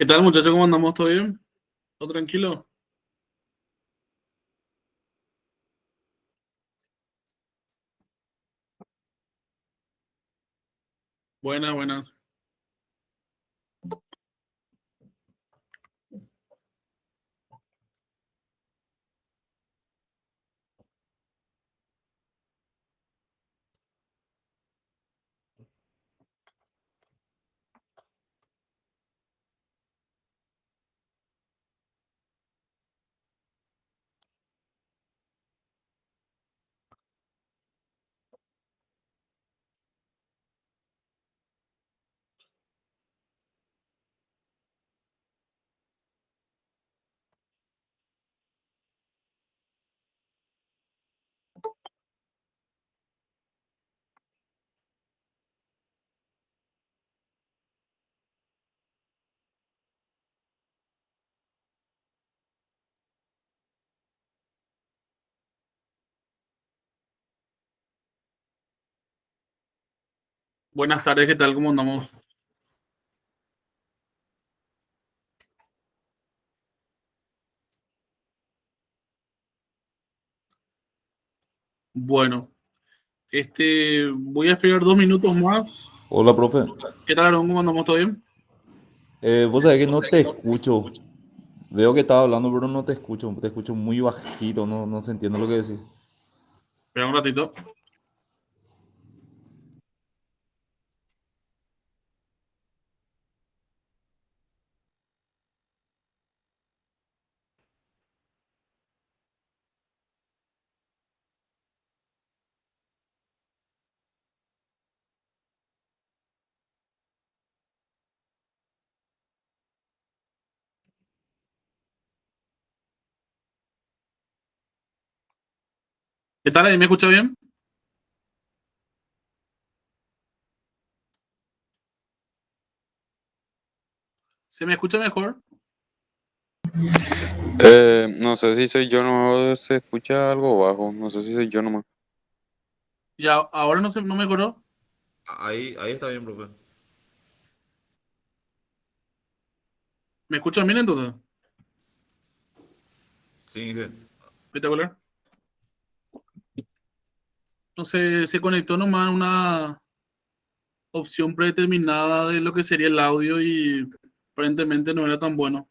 ¿Qué tal, muchachos? ¿Cómo andamos? ¿Todo bien? ¿Todo tranquilo? Buenas, buenas. Buenas tardes, ¿qué tal? ¿Cómo andamos? Bueno, voy a esperar 2 minutos más. Hola, profe. ¿Qué tal, Aaron? ¿Cómo andamos? ¿Todo bien? Vos sabés que no te escucho. Veo que estás hablando, pero no te escucho. Te escucho muy bajito, no se entiende lo que decís. Espera un ratito. ¿Qué tal? ¿Ahí me escucha bien? ¿Se me escucha mejor? No sé si soy yo, no se escucha algo bajo, no sé si soy yo nomás. Ya, ahora no mejoró. Ahí está bien, profe. ¿Me escuchan bien entonces? Sí, que Espectacular. Entonces se conectó nomás una opción predeterminada de lo que sería el audio y aparentemente no era tan bueno.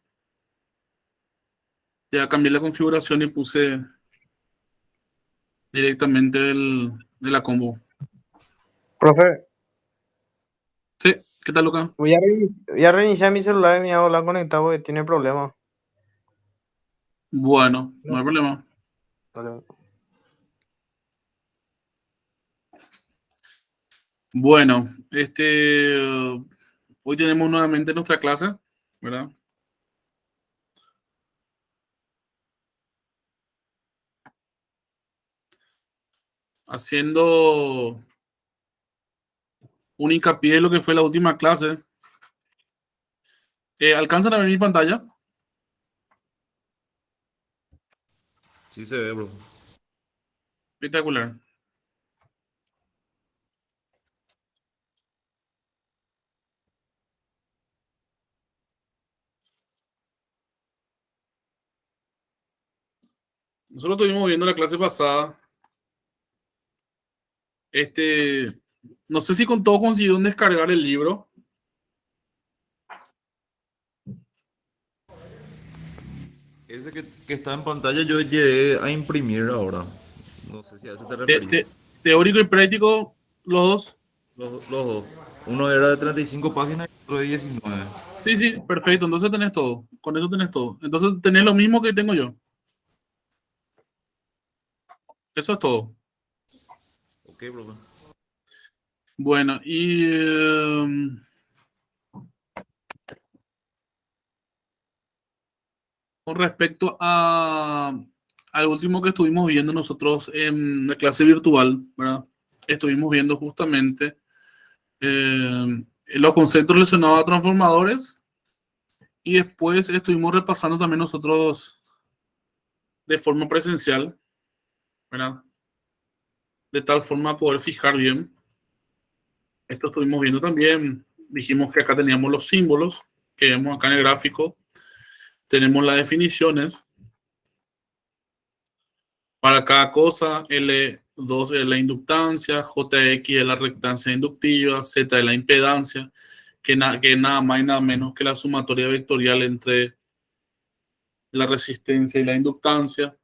Ya cambié la configuración y puse directamente de la combo. Profe, Sí, ¿qué tal, Luca? voy a reiniciar mi celular y me voy a hablar conectado porque tiene problemas. Bueno, no No. hay problema. Vale. Bueno, hoy tenemos nuevamente nuestra clase, ¿verdad? Haciendo un hincapié en lo que fue la última clase. ¿Alcanzan a ver mi pantalla? sí se ve, profe. Espectacular. Nosotros estuvimos viendo la clase pasada. Este, no sé si con todo consiguieron descargar el libro. Ese que está en pantalla yo llegué a imprimir ahora. No sé si a ese te Te- referís. te- Teórico y práctico, los dos. Los dos. Uno era de 35 páginas y otro de 19. Sí, sí, perfecto. Entonces tenés todo. Con eso tenés todo. Entonces tenés lo mismo que tengo yo. Eso es todo. Ok, profe. Bueno, y con respecto al último que estuvimos viendo nosotros en la clase virtual, ¿verdad? Estuvimos viendo justamente los conceptos relacionados a transformadores y después estuvimos repasando también nosotros de forma presencial, ¿verdad? De tal forma poder fijar bien. Esto estuvimos viendo también. Dijimos que acá teníamos los símbolos. que vemos acá en el gráfico, tenemos las definiciones para cada cosa. L2 es la inductancia, JX es la reactancia inductiva, Z es la impedancia, que es nada más y nada menos que la sumatoria vectorial entre la resistencia y la inductancia.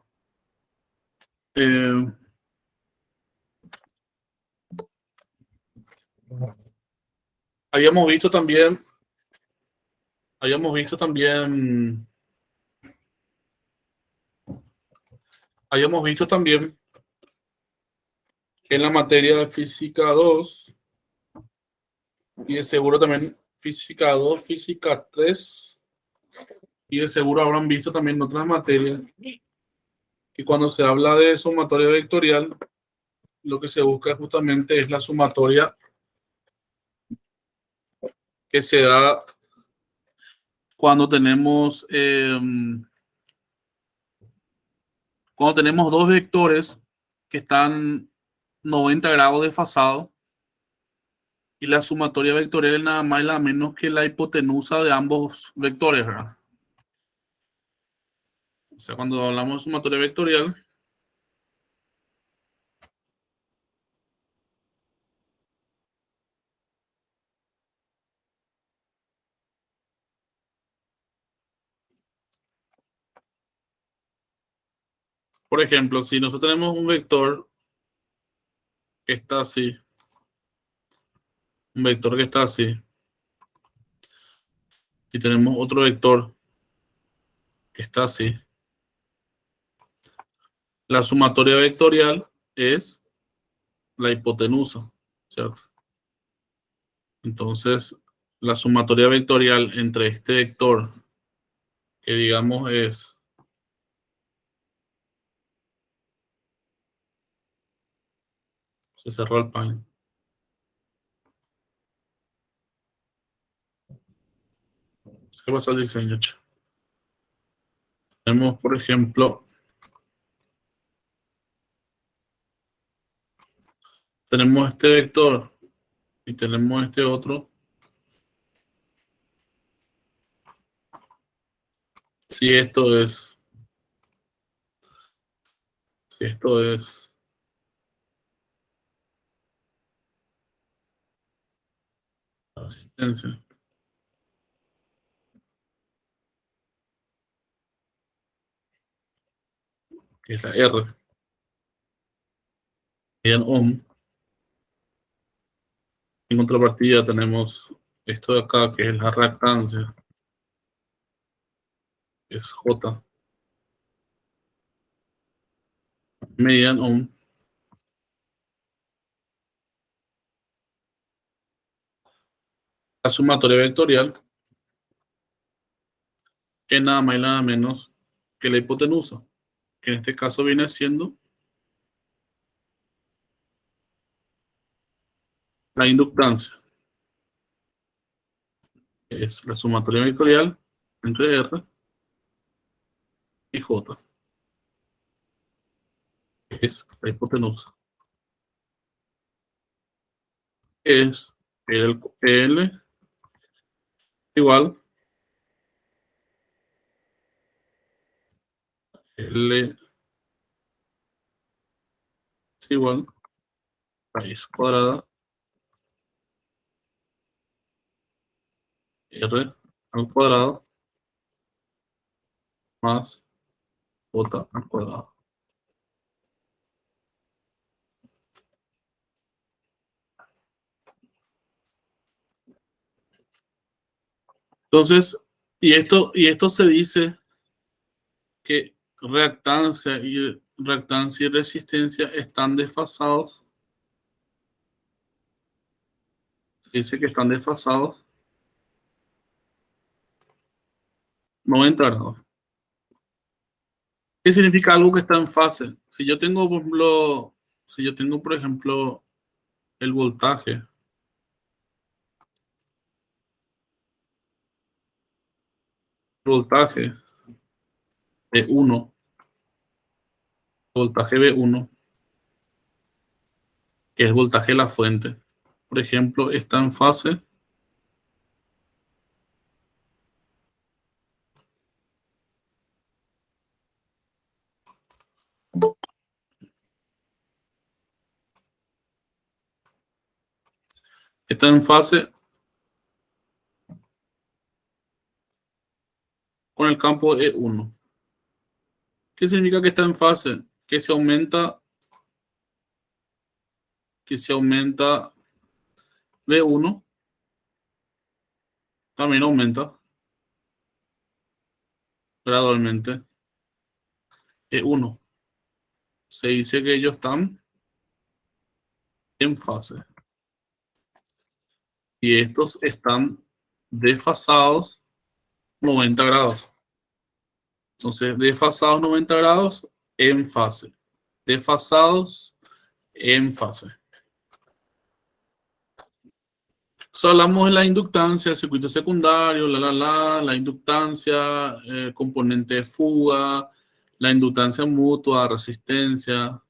Habíamos visto también en la materia de física 2 y de seguro también física 2, física 3 y de seguro habrán visto también en otras materias que cuando se habla de sumatoria vectorial, lo que se busca justamente es la sumatoria que se da cuando tenemos dos vectores que están 90 grados desfasados y la sumatoria vectorial es nada más y nada menos que la hipotenusa de ambos vectores, ¿verdad? O sea, cuando hablamos de sumatoria vectorial, por ejemplo, si nosotros tenemos un vector que está así, un vector que está así, y tenemos otro vector que está así, la sumatoria vectorial es la hipotenusa, ¿cierto? Entonces, la sumatoria vectorial entre este vector, que digamos es se cerró el pan. ¿Qué pasa al diseño? Tenemos, por ejemplo, tenemos este vector y tenemos este otro. Si esto es la resistencia, que es la R, y en ohm. En contrapartida tenemos esto de acá, que es la reactancia, que es J, medida en ohm. La sumatoria vectorial, que es nada más y nada menos que la hipotenusa, que en este caso viene siendo la inductancia. Es la sumatoria vectorial entre R y J, que es la hipotenusa. Es L igual L es igual raíz cuadrada R al cuadrado más J al cuadrado. Entonces, y esto se dice que reactancia y resistencia están desfasados. Se dice que están desfasados 90 grados. ¿Qué significa algo que está en fase? Si yo tengo, por ejemplo, el voltaje de 1, voltaje B1, que es el voltaje de la fuente, por ejemplo, está en fase está en fase con el campo E1. ¿Qué significa que está en fase? Que se aumenta B1, también aumenta gradualmente E1. Se dice que ellos están en fase. Y estos están desfasados 90 grados. Entonces, desfasados 90 grados en fase. Desfasados en fase. So, hablamos de la inductancia, circuito secundario, la inductancia, componente de fuga, la inductancia mutua, resistencia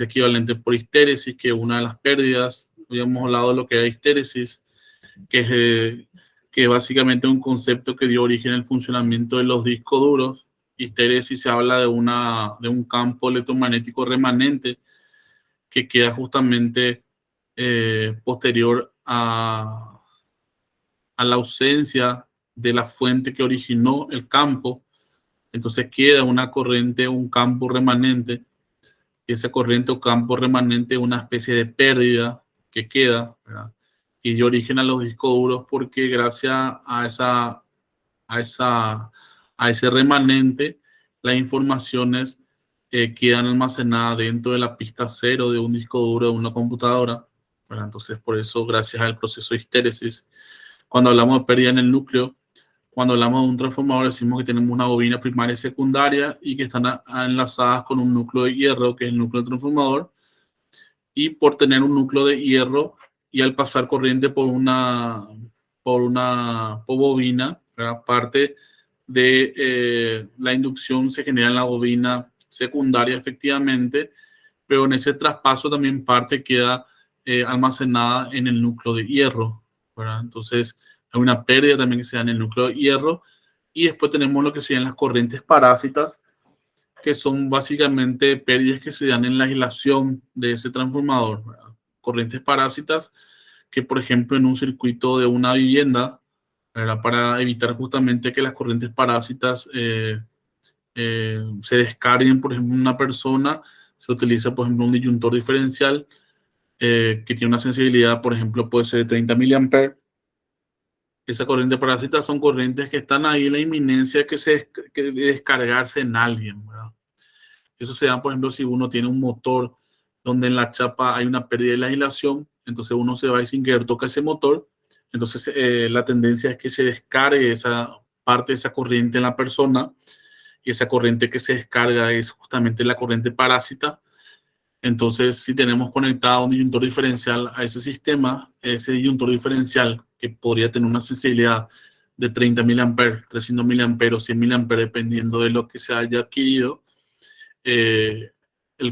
equivalente por histéresis, que es una de las pérdidas. Habíamos hablado de lo que era histéresis, que básicamente es un concepto que dio origen al funcionamiento de los discos duros. Histéresis se habla de un campo electromagnético remanente que queda justamente posterior a la ausencia de la fuente que originó el campo. Entonces queda una corriente, un campo remanente, y esa corriente o campo remanente es una especie de pérdida que queda, ¿verdad? Y dio origen a los discos duros porque gracias a ese remanente, las informaciones quedan almacenadas dentro de la pista cero de un disco duro de una computadora, ¿verdad? Entonces, por eso, gracias al proceso de histéresis, cuando hablamos de pérdida en el núcleo, cuando hablamos de un transformador, decimos que tenemos una bobina primaria y secundaria y que están enlazadas con un núcleo de hierro, que es el núcleo del transformador. Y por tener un núcleo de hierro y al pasar corriente por una bobina, ¿verdad? Parte de la inducción se genera en la bobina secundaria, efectivamente, pero en ese traspaso también parte queda almacenada en el núcleo de hierro, ¿verdad? Entonces, hay una pérdida también que se da en el núcleo de hierro. Y después tenemos lo que serían las corrientes parásitas, que son básicamente pérdidas que se dan en la aislación de ese transformador, ¿verdad? Corrientes parásitas que, por ejemplo, en un circuito de una vivienda, ¿verdad? Para evitar justamente que las corrientes parásitas se descarguen, por ejemplo, en una persona, se utiliza, por ejemplo, un disyuntor diferencial que tiene una sensibilidad, por ejemplo, puede ser de 30 miliamperes. Esa corriente parásita son corrientes que están ahí en la inminencia de descargarse en alguien, ¿verdad? Eso se da, por ejemplo, si uno tiene un motor donde en la chapa hay una pérdida de la aislación, entonces uno se va y sin querer toca ese motor, entonces la tendencia es que se descargue esa parte de esa corriente en la persona, y esa corriente que se descarga es justamente la corriente parásita. Entonces, si tenemos conectado un disyuntor diferencial a ese sistema, ese disyuntor diferencial que podría tener una sensibilidad de 30 miliamperes, 300 miliamperes, 100 miliamperes, dependiendo de lo que se haya adquirido, el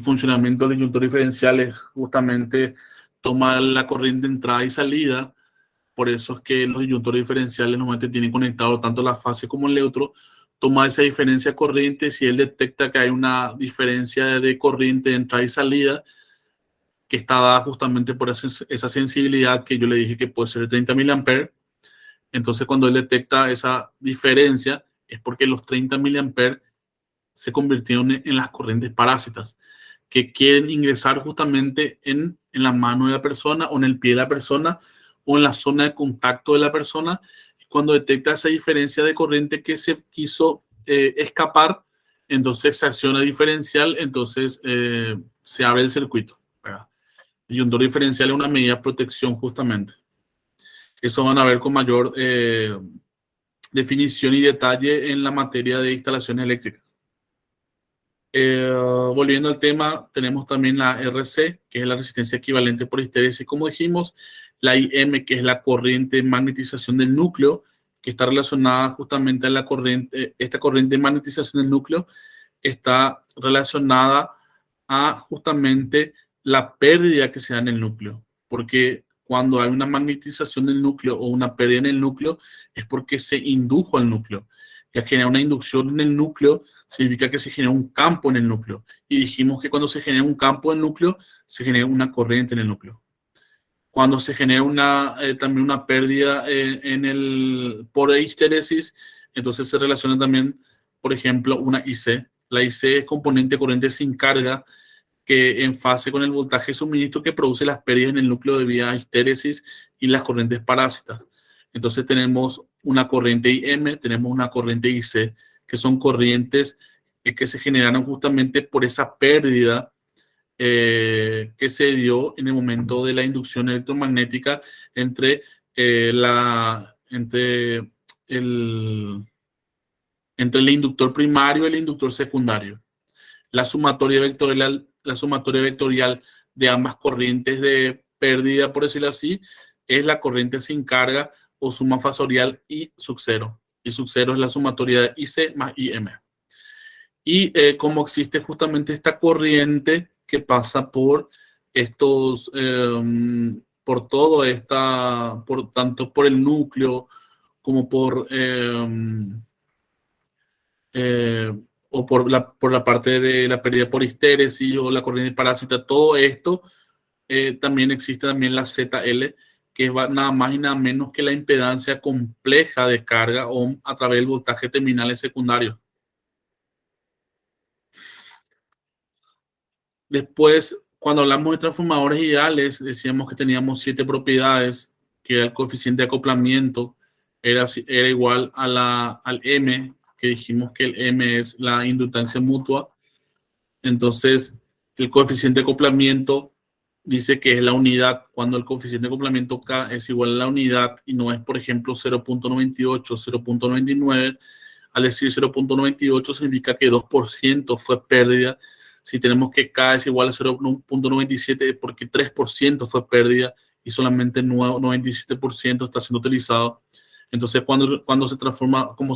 funcionamiento del disyuntor diferencial es justamente tomar la corriente entrada y salida. Por eso es que los disyuntores diferenciales normalmente tienen conectado tanto la fase como el neutro. Toma esa diferencia de corriente, si él detecta que hay una diferencia de corriente de entrada y salida, que está dada justamente por esa sensibilidad que yo le dije que puede ser de 30 miliamperes, entonces cuando él detecta esa diferencia es porque los 30 miliamperes se convirtieron en las corrientes parásitas que quieren ingresar justamente en la mano de la persona o en el pie de la persona o en la zona de contacto de la persona. Cuando detecta esa diferencia de corriente que se quiso escapar, entonces se acciona diferencial, entonces se abre el circuito, ¿verdad? Y un diferencial es una medida de protección justamente. Eso van a ver con mayor definición y detalle en la materia de instalaciones eléctricas. Volviendo al tema, tenemos también la RC, que es la resistencia equivalente por histéresis, como dijimos, la IM, que es la corriente de magnetización del núcleo, que está relacionada justamente a la corriente, esta corriente de magnetización del núcleo está relacionada a justamente la pérdida que se da en el núcleo, porque cuando hay una magnetización del núcleo o una pérdida en el núcleo es porque se indujo al núcleo. Que genera una inducción en el núcleo significa que se genera un campo en el núcleo. Y dijimos que cuando se genera un campo en el núcleo, se genera una corriente en el núcleo. Cuando se genera también una pérdida por histéresis, entonces se relaciona también, por ejemplo, una IC. La IC es componente corriente sin carga que en fase con el voltaje de suministro que produce las pérdidas en el núcleo debido a histéresis y las corrientes parásitas. Entonces tenemos una corriente IM, tenemos una corriente IC, que son corrientes que se generaron justamente por esa pérdida que se dio en el momento de la inducción electromagnética entre, entre el inductor primario y el inductor secundario. La sumatoria vectorial de ambas corrientes de pérdida, por decirlo así, es la corriente sin carga o suma fasorial I sub 0. I sub 0 es la sumatoria de IC más IM. Y como existe justamente esta corriente que pasa por estos, tanto por el núcleo como o por la parte de la pérdida por histéresis o la corriente parásita, todo esto, también existe también la ZL, que es nada más y nada menos que la impedancia compleja de carga ohm a través del voltaje terminales secundario. Después, cuando hablamos de transformadores ideales, decíamos que teníamos 7 propiedades, que era el coeficiente de acoplamiento, era igual al M, que dijimos que el M es la inductancia mutua. Entonces, el coeficiente de acoplamiento dice que es la unidad. Cuando el coeficiente de acoplamiento K es igual a la unidad y no es, por ejemplo, 0.98, 0.99, al decir 0.98 significa que 2% fue pérdida. Si tenemos que K es igual a 0.97 porque 3% fue pérdida y solamente 97% está siendo utilizado. Entonces, cuando se trabaja con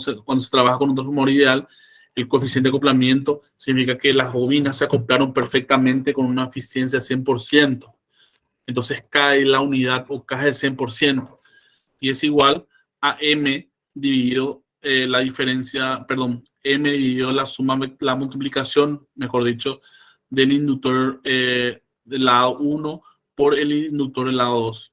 un transformador ideal, el coeficiente de acoplamiento significa que las bobinas se acoplaron perfectamente con una eficiencia de 100%. Entonces, K es la unidad o K es el 100%. Y es igual a M dividido la diferencia, perdón, M dividido la multiplicación, mejor dicho, del inductor del lado 1 por el inductor del lado 2.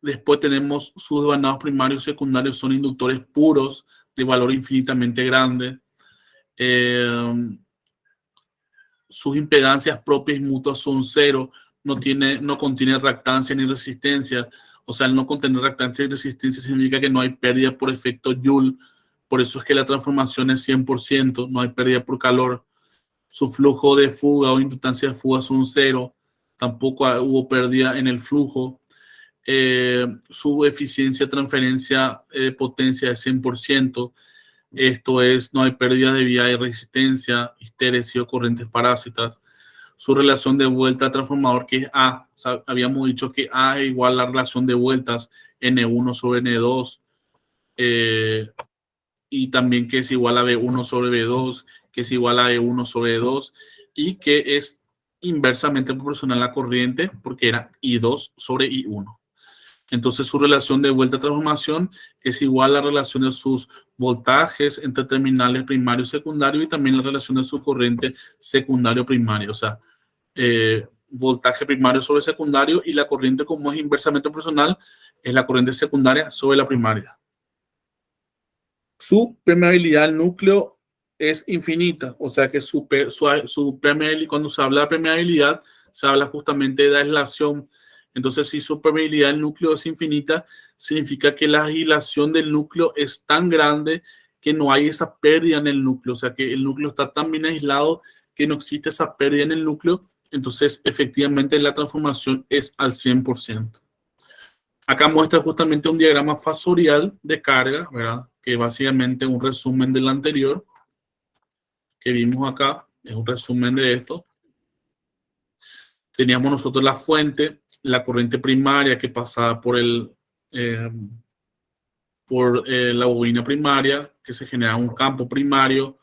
Después tenemos sus devanados primarios y secundarios, son inductores puros de valor infinitamente grande. Sus impedancias propias y mutuas son 0, no contiene reactancia ni resistencia. O sea, el no contener reactancia y resistencia significa que no hay pérdida por efecto Joule. Por eso es que la transformación es 100%, no hay pérdida por calor. Su flujo de fuga o inductancia de fuga son 0. Tampoco hubo pérdida en el flujo. Su eficiencia de transferencia de potencia es 100%. Esto es, no hay pérdida de vía de resistencia, histéresis o corrientes parásitas. Su relación de vuelta al transformador, que es A. O sea, habíamos dicho que A es igual a la relación de vueltas N1 sobre N2. Y también que es igual a B1 sobre B2, que es igual a E1 sobre E2, y que es inversamente proporcional a la corriente, porque era I2 sobre I1. Entonces, su relación de vuelta a transformación es igual a la relación de sus voltajes entre terminales primario y secundario y también la relación de su corriente secundario-primario. O sea, voltaje primario sobre secundario y la corriente, como es inversamente proporcional, es la corriente secundaria sobre la primaria. Su permeabilidad al núcleo es infinita. O sea que su permeabilidad, cuando se habla de permeabilidad, se habla justamente de aislación. Entonces, si su permeabilidad del núcleo es infinita, significa que la aislación del núcleo es tan grande que no hay esa pérdida en el núcleo. O sea, que el núcleo está tan bien aislado que no existe esa pérdida en el núcleo. Entonces, efectivamente, la transformación es al 100%. Acá muestra justamente un diagrama fasorial de carga, ¿verdad? Que básicamente es un resumen del anterior que vimos acá. Es un resumen de esto. Teníamos nosotros la fuente, la corriente primaria que pasaba por la bobina primaria, que se genera un campo primario,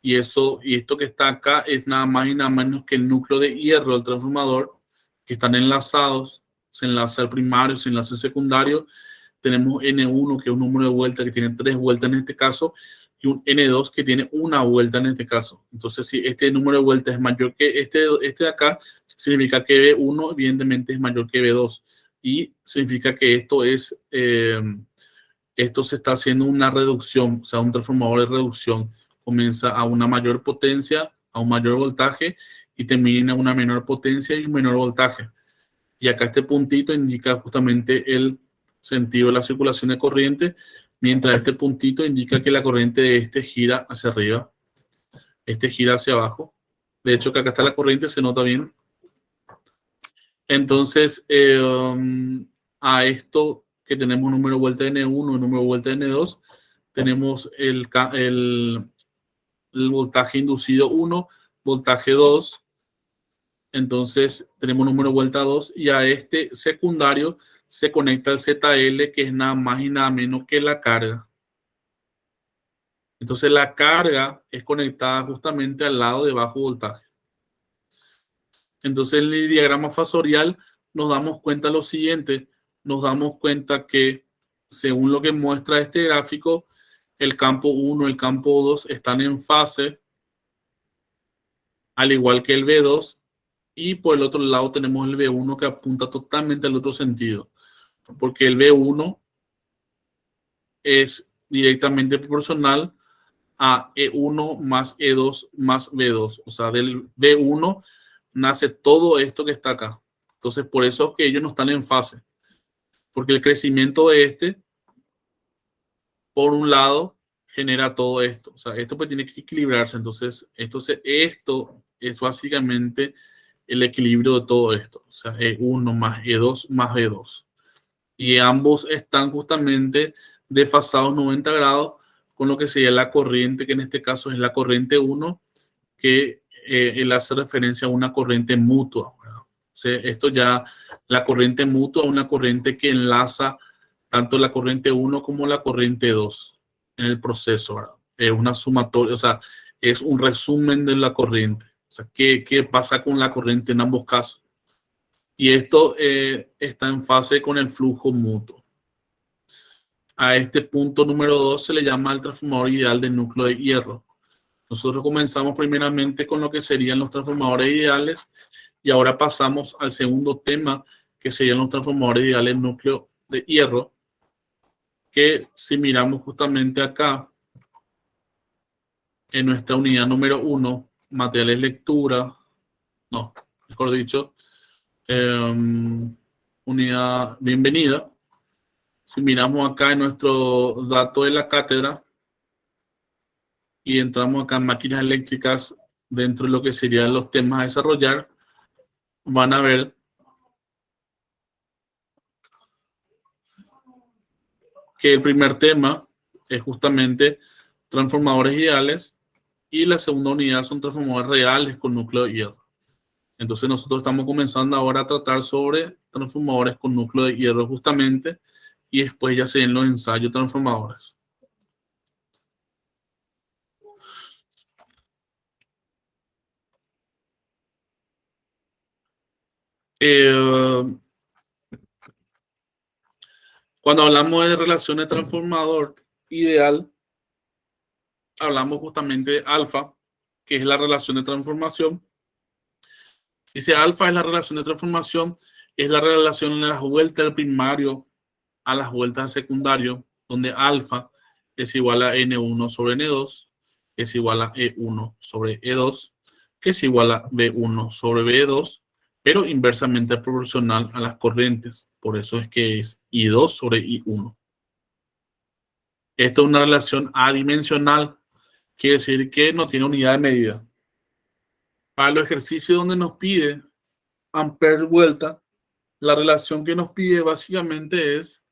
y esto que está acá es nada más y nada menos que el núcleo de hierro del transformador, que están enlazados, se enlaza el primario, se enlaza el secundario. Tenemos N1, que es un número de vueltas que tiene 3 vueltas en este caso, y un N2 que tiene 1 vuelta en este caso. Entonces, si este número de vueltas es mayor que este de acá, significa que B1 evidentemente es mayor que B2 y significa que esto se está haciendo una reducción, o sea, un transformador de reducción. Comienza a una mayor potencia, a un mayor voltaje y termina a una menor potencia y un menor voltaje. Y acá este puntito indica justamente el sentido de la circulación de corriente, mientras este puntito indica que la corriente de este gira hacia arriba, este gira hacia abajo. De hecho, que acá está la corriente, se nota bien. Entonces, a esto que tenemos número de vuelta N1 y número de vuelta N2, tenemos el voltaje inducido 1, voltaje 2. Entonces, tenemos número de vuelta 2 y a este secundario se conecta el ZL, que es nada más y nada menos que la carga. Entonces, la carga es conectada justamente al lado de bajo voltaje. Entonces, en el diagrama fasorial nos damos cuenta lo siguiente. Nos damos cuenta que, según lo que muestra este gráfico, el campo 1 y el campo 2 están en fase, al igual que el B2. Y por el otro lado tenemos el B1 que apunta totalmente al otro sentido. Porque el B1 es directamente proporcional a E1 más E2 más B2. O sea, del B1 nace todo esto que está acá. Entonces, por eso es que ellos no están en fase. Porque el crecimiento de este, por un lado, genera todo esto. O sea, esto pues tiene que equilibrarse. Entonces, esto es básicamente el equilibrio de todo esto. O sea, E1 más E2 más B2. Y ambos están justamente desfasados 90 grados con lo que sería la corriente, que en este caso es la corriente 1, que él hace referencia a una corriente mutua. ¿Verdad? O sea, esto ya, la corriente mutua es una corriente que enlaza tanto la corriente 1 como la corriente 2 en el proceso. ¿Verdad? Es una sumatoria, o sea, es un resumen de la corriente. O sea, ¿qué pasa con la corriente en ambos casos? Y esto está en fase con el flujo mutuo. A este punto número 2 se le llama el transformador ideal del núcleo de hierro. Nosotros comenzamos primeramente con lo que serían los transformadores ideales y ahora pasamos al segundo tema, que serían los transformadores ideales del núcleo de hierro, que si miramos justamente acá, en nuestra unidad número 1, materiales lectura, no, mejor dicho, unidad bienvenida. Si miramos acá en nuestro dato de la cátedra y entramos acá en máquinas eléctricas dentro de lo que serían los temas a desarrollar, van a ver que el primer tema es justamente transformadores ideales y la segunda unidad son transformadores reales con núcleo de hierro. Entonces nosotros estamos comenzando ahora a tratar sobre transformadores con núcleo de hierro justamente y después ya se ven los ensayos transformadores. Cuando hablamos de relación de transformador ideal, hablamos justamente de alfa, que es la relación de transformación. Dice alfa es la relación de transformación, es la relación de las vueltas del primario a las vueltas del secundario, donde alfa es igual a N1 sobre N2, que es igual a E1 sobre E2, que es igual a B1 sobre B2, pero inversamente proporcional a las corrientes. Por eso es que es I2 sobre I1. Esto es una relación adimensional, quiere decir que no tiene unidad de medida. Para los ejercicios donde nos pide ampere vuelta, la relación que nos pide básicamente es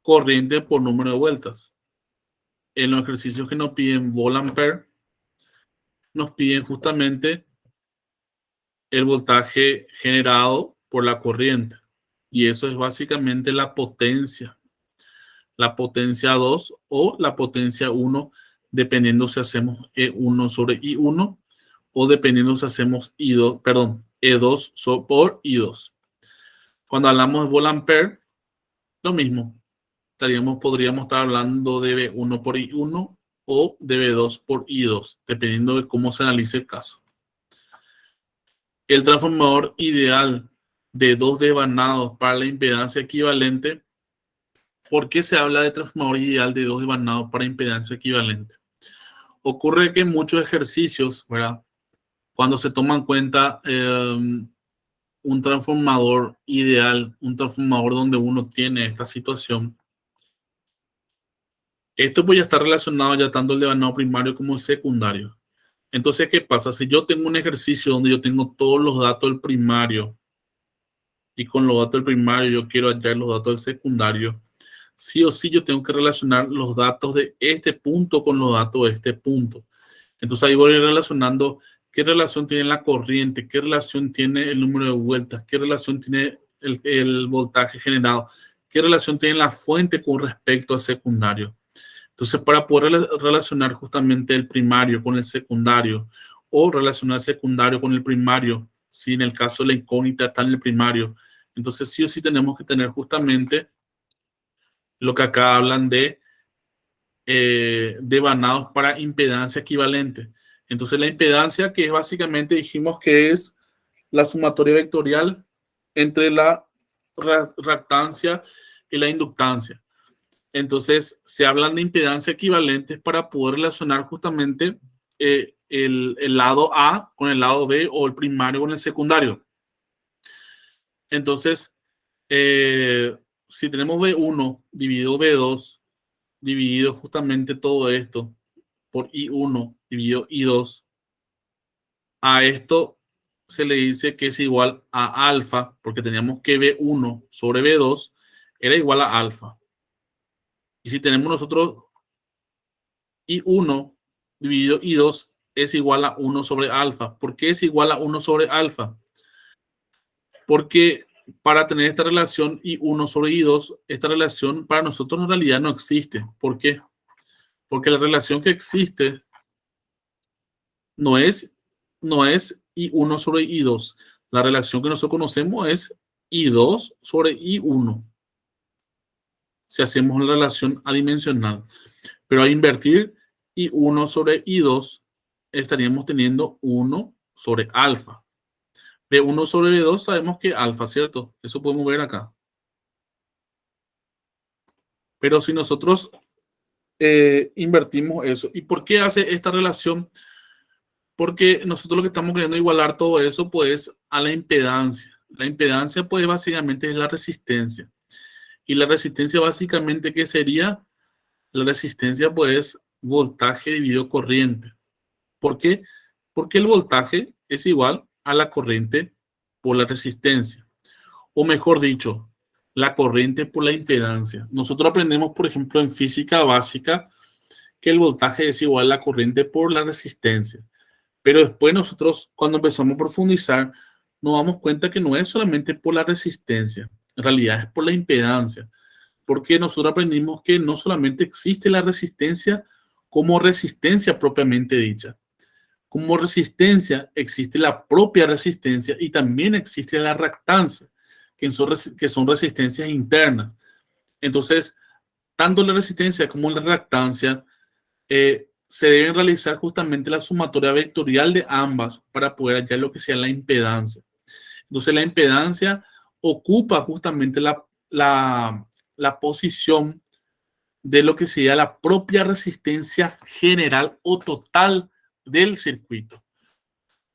corriente por número de vueltas. En los ejercicios que nos piden volt-ampere, nos piden justamente el voltaje generado por la corriente. Y eso es básicamente la potencia 2 o la potencia 1, dependiendo si hacemos E1 sobre I1 o dependiendo si hacemos I2, perdón, E2 por I2. Cuando hablamos de volt-ampere, lo mismo. Podríamos estar hablando de B1 por I1 o de B2 por I2, dependiendo de cómo se analice el caso. el transformador ideal de dos desvanados para la impedancia equivalente. ¿Por qué se habla de transformador ideal de dos desvanados para impedancia equivalente? Ocurre que en muchos ejercicios, ¿verdad? Cuando se toma en cuenta un transformador ideal, un transformador donde uno tiene esta situación, esto pues ya está relacionado ya tanto el devanado primario como el secundario. Entonces, ¿qué pasa? Si yo tengo un ejercicio donde yo tengo todos los datos del primario y con los datos del primario yo quiero hallar los datos del secundario, sí o sí yo tengo que relacionar los datos de este punto con los datos de este punto. Entonces ahí voy relacionando qué relación tiene la corriente, qué relación tiene el número de vueltas, qué relación tiene el voltaje generado, qué relación tiene la fuente con respecto al secundario. Entonces, para poder relacionar justamente el primario con el secundario o relacionar el secundario con el primario, si en el caso de la incógnita está en el primario, entonces sí o sí tenemos que tener justamente lo que acá hablan de devanados para impedancia equivalente. Entonces la impedancia, que es básicamente, dijimos que es la sumatoria vectorial entre la reactancia y la inductancia. Entonces se hablan de impedancia equivalentes para poder relacionar justamente el lado A con el lado B o el primario con el secundario. Entonces, si tenemos B1 dividido B2, dividido justamente todo esto por I1 dividido I2, a esto se le dice que es igual a alfa, porque teníamos que B1 sobre B2 era igual a alfa. Y si tenemos nosotros I1 dividido I2 es igual a 1 sobre alfa. ¿Por qué es igual a 1 sobre alfa? Porque para tener esta relación I1 sobre I2, esta relación para nosotros en realidad no existe. ¿Por qué? Porque la relación que existe no es I1 sobre I2. La relación que nosotros conocemos es I2 sobre I1. Si hacemos la relación adimensional. Pero al invertir I1 sobre I2, estaríamos teniendo 1 sobre alfa. De 1 sobre B2 sabemos que alfa, ¿cierto? Eso podemos ver acá. Pero si nosotros invertimos eso, ¿y por qué hace esta relación? Porque nosotros lo que estamos queriendo igualar todo eso, pues, a la impedancia. La impedancia, pues, básicamente es la resistencia. Y la resistencia, básicamente, ¿qué sería? La resistencia, pues, voltaje dividido corriente. ¿Por qué? Porque el voltaje es igual a la corriente por la resistencia. O mejor dicho, la corriente por la impedancia. Nosotros aprendemos, por ejemplo, en física básica, que el voltaje es igual a la corriente por la resistencia. Pero después nosotros, cuando empezamos a profundizar, nos damos cuenta que no es solamente por la resistencia, en realidad es por la impedancia, porque nosotros aprendimos que no solamente existe la resistencia como resistencia propiamente dicha, como resistencia existe la propia resistencia y también existe la reactancia, que son resistencias internas. Entonces, tanto la resistencia como la reactancia se deben realizar justamente la sumatoria vectorial de ambas para poder hallar lo que sea la impedancia. Entonces la impedancia ocupa justamente la posición de lo que sería la propia resistencia general o total del circuito.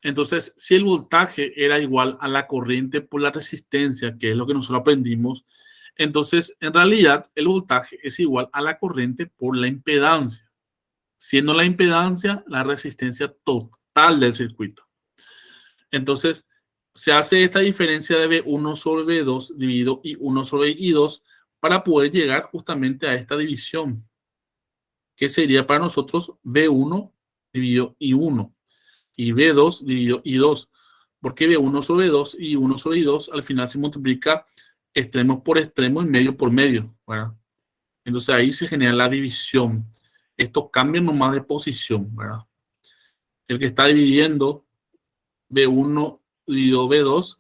Entonces, si el voltaje era igual a la corriente por la resistencia, que es lo que nosotros aprendimos, entonces en realidad el voltaje es igual a la corriente por la impedancia, siendo la impedancia la resistencia total del circuito. Entonces, se hace esta diferencia de B1 sobre B2 dividido I1 sobre I2 para poder llegar justamente a esta división, que sería para nosotros B1 dividido I1 y B2 dividido I2. Porque B1 sobre 2 y 1 sobre I2 al final se multiplica extremo por extremo y medio por medio, ¿verdad? Entonces ahí se genera la división. Estos cambian nomás de posición, ¿verdad? El que está dividiendo B1 dividido B2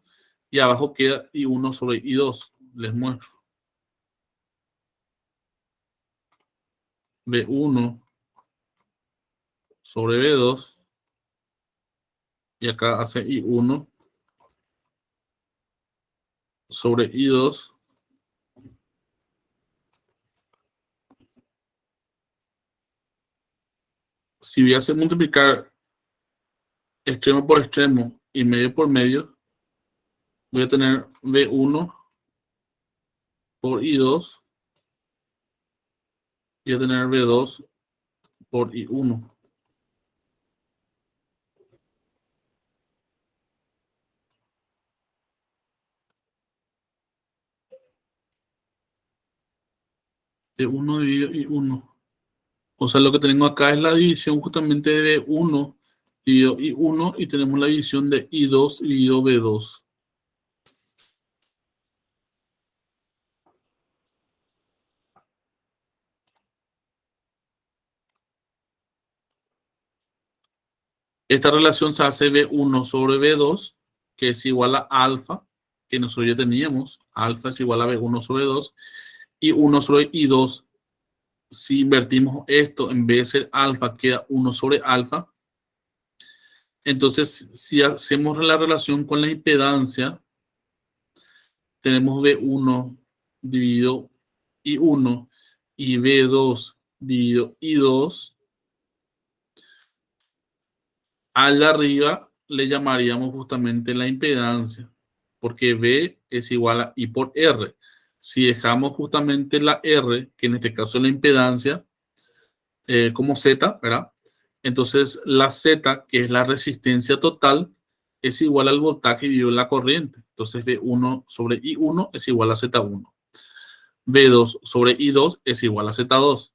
y abajo queda I1 sobre I2. Les muestro. B1 sobre B2 y acá hace I1 sobre I2 si voy a hacer multiplicar extremo por extremo y medio por medio, voy a tener V1 por I2 y voy a tener V2 por I1. V1 dividido I1. O sea, lo que tengo acá es la división justamente de V1 dividido I1 y tenemos la división de I2 dividido V2. Esta relación se hace V1 sobre V2, que es igual a alfa, que nosotros ya teníamos. Alfa es igual a V1 sobre 2 y 1 sobre I2. Si invertimos esto, en vez de ser alfa, queda 1 sobre alfa. Entonces, si hacemos la relación con la impedancia, tenemos V1 dividido I1 y V2 dividido I2. Al de arriba le llamaríamos justamente la impedancia, porque V es igual a I por R. Si dejamos justamente la R, que en este caso es la impedancia, como Z, ¿verdad? Entonces la Z, que es la resistencia total, es igual al voltaje dividido la corriente. Entonces V1 sobre I1 es igual a Z1. V2 sobre I2 es igual a Z2.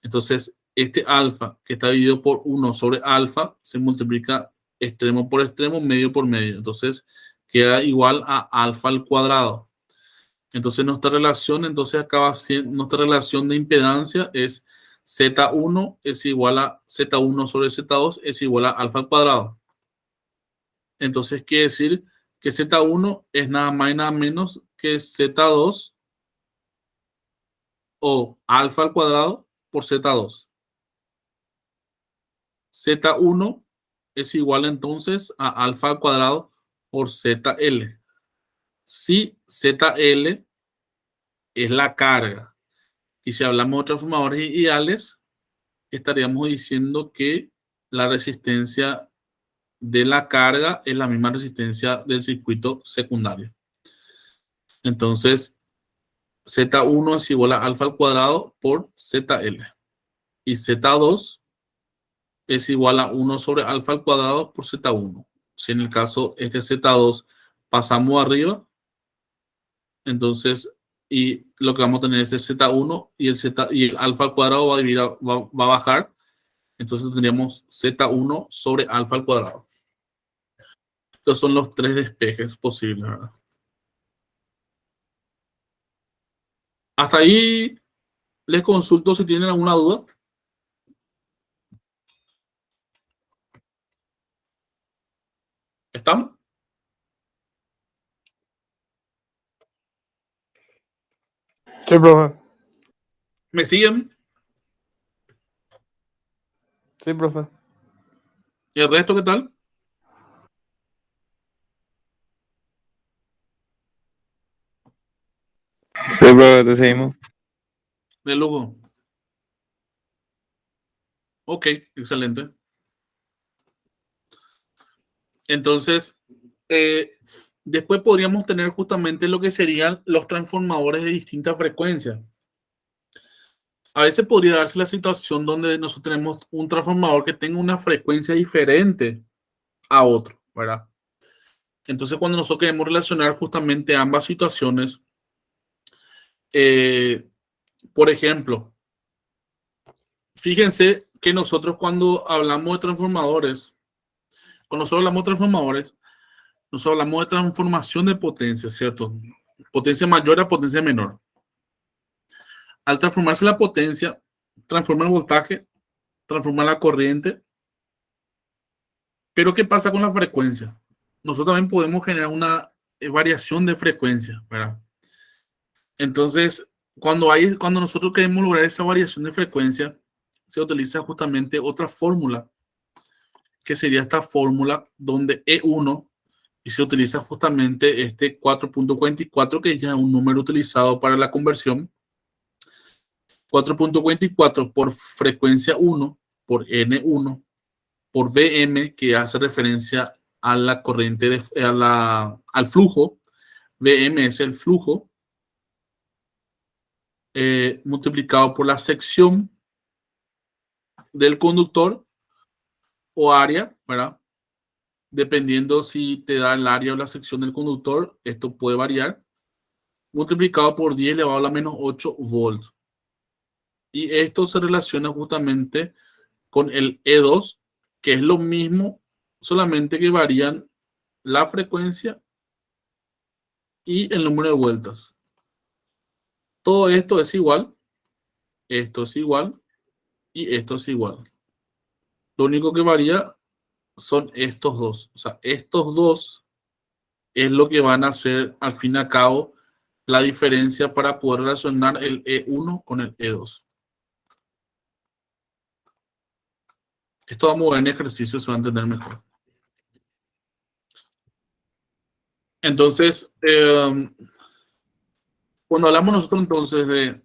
Entonces, este alfa que está dividido por 1 sobre alfa se multiplica extremo por extremo, medio por medio. Entonces, queda igual a alfa al cuadrado. Entonces, nuestra relación acaba siendo, nuestra relación de impedancia es Z1 es igual a Z1 sobre Z2 es igual a alfa al cuadrado. Entonces, quiere decir que Z1 es nada más y nada menos que Z2 o alfa al cuadrado por Z2. Z1 es igual entonces a alfa al cuadrado por ZL. Si ZL es la carga y si hablamos de transformadores ideales, estaríamos diciendo que la resistencia de la carga es la misma resistencia del circuito secundario. Entonces, Z1 es igual a alfa al cuadrado por ZL. Y Z2 es igual a 1 sobre alfa al cuadrado por Z1. Si en el caso este Z2 pasamos arriba, entonces, y lo que vamos a tener es el Z1 y el alfa al cuadrado va a bajar. Entonces tendríamos Z1 sobre alfa al cuadrado. Estos son los tres despejes posibles, ¿verdad? Hasta ahí les consulto si tienen alguna duda. ¿Están? Sí, profe. ¿Me siguen? Sí, profe. ¿Y el resto qué tal? Sí, profe, te seguimos. De lujo. Ok, excelente. Entonces, después podríamos tener justamente lo que serían los transformadores de distinta frecuencia. A veces podría darse la situación donde nosotros tenemos un transformador que tenga una frecuencia diferente a otro, ¿verdad? Entonces, cuando nosotros queremos relacionar justamente ambas situaciones, por ejemplo, fíjense que nosotros cuando hablamos de transformadores, nosotros hablamos de transformación de potencia, ¿cierto? Potencia mayor a potencia menor. Al transformarse la potencia, transforma el voltaje, transforma la corriente. Pero ¿qué pasa con la frecuencia? Nosotros también podemos generar una variación de frecuencia, ¿verdad? Entonces, cuando nosotros queremos lograr esa variación de frecuencia, se utiliza justamente otra fórmula, que sería esta fórmula donde E1 y se utiliza justamente este 4.44, que ya es un número utilizado para la conversión. 4.44 por frecuencia 1, por N1, por Vm, que hace referencia a la corriente, al flujo. Vm es el flujo, multiplicado por la sección del conductor o área, ¿verdad? Dependiendo si te da el área o la sección del conductor, esto puede variar, multiplicado por 10 elevado a la menos 8 volts. Y esto se relaciona justamente con el E2, que es lo mismo, solamente que varían la frecuencia y el número de vueltas. Todo esto es igual, esto es igual y esto es igual. Lo único que varía son estos dos. O sea, estos dos es lo que van a hacer al fin y al cabo la diferencia para poder relacionar el E1 con el E2. Esto vamos a ver en ejercicio, se va a entender mejor. Entonces, cuando hablamos nosotros entonces de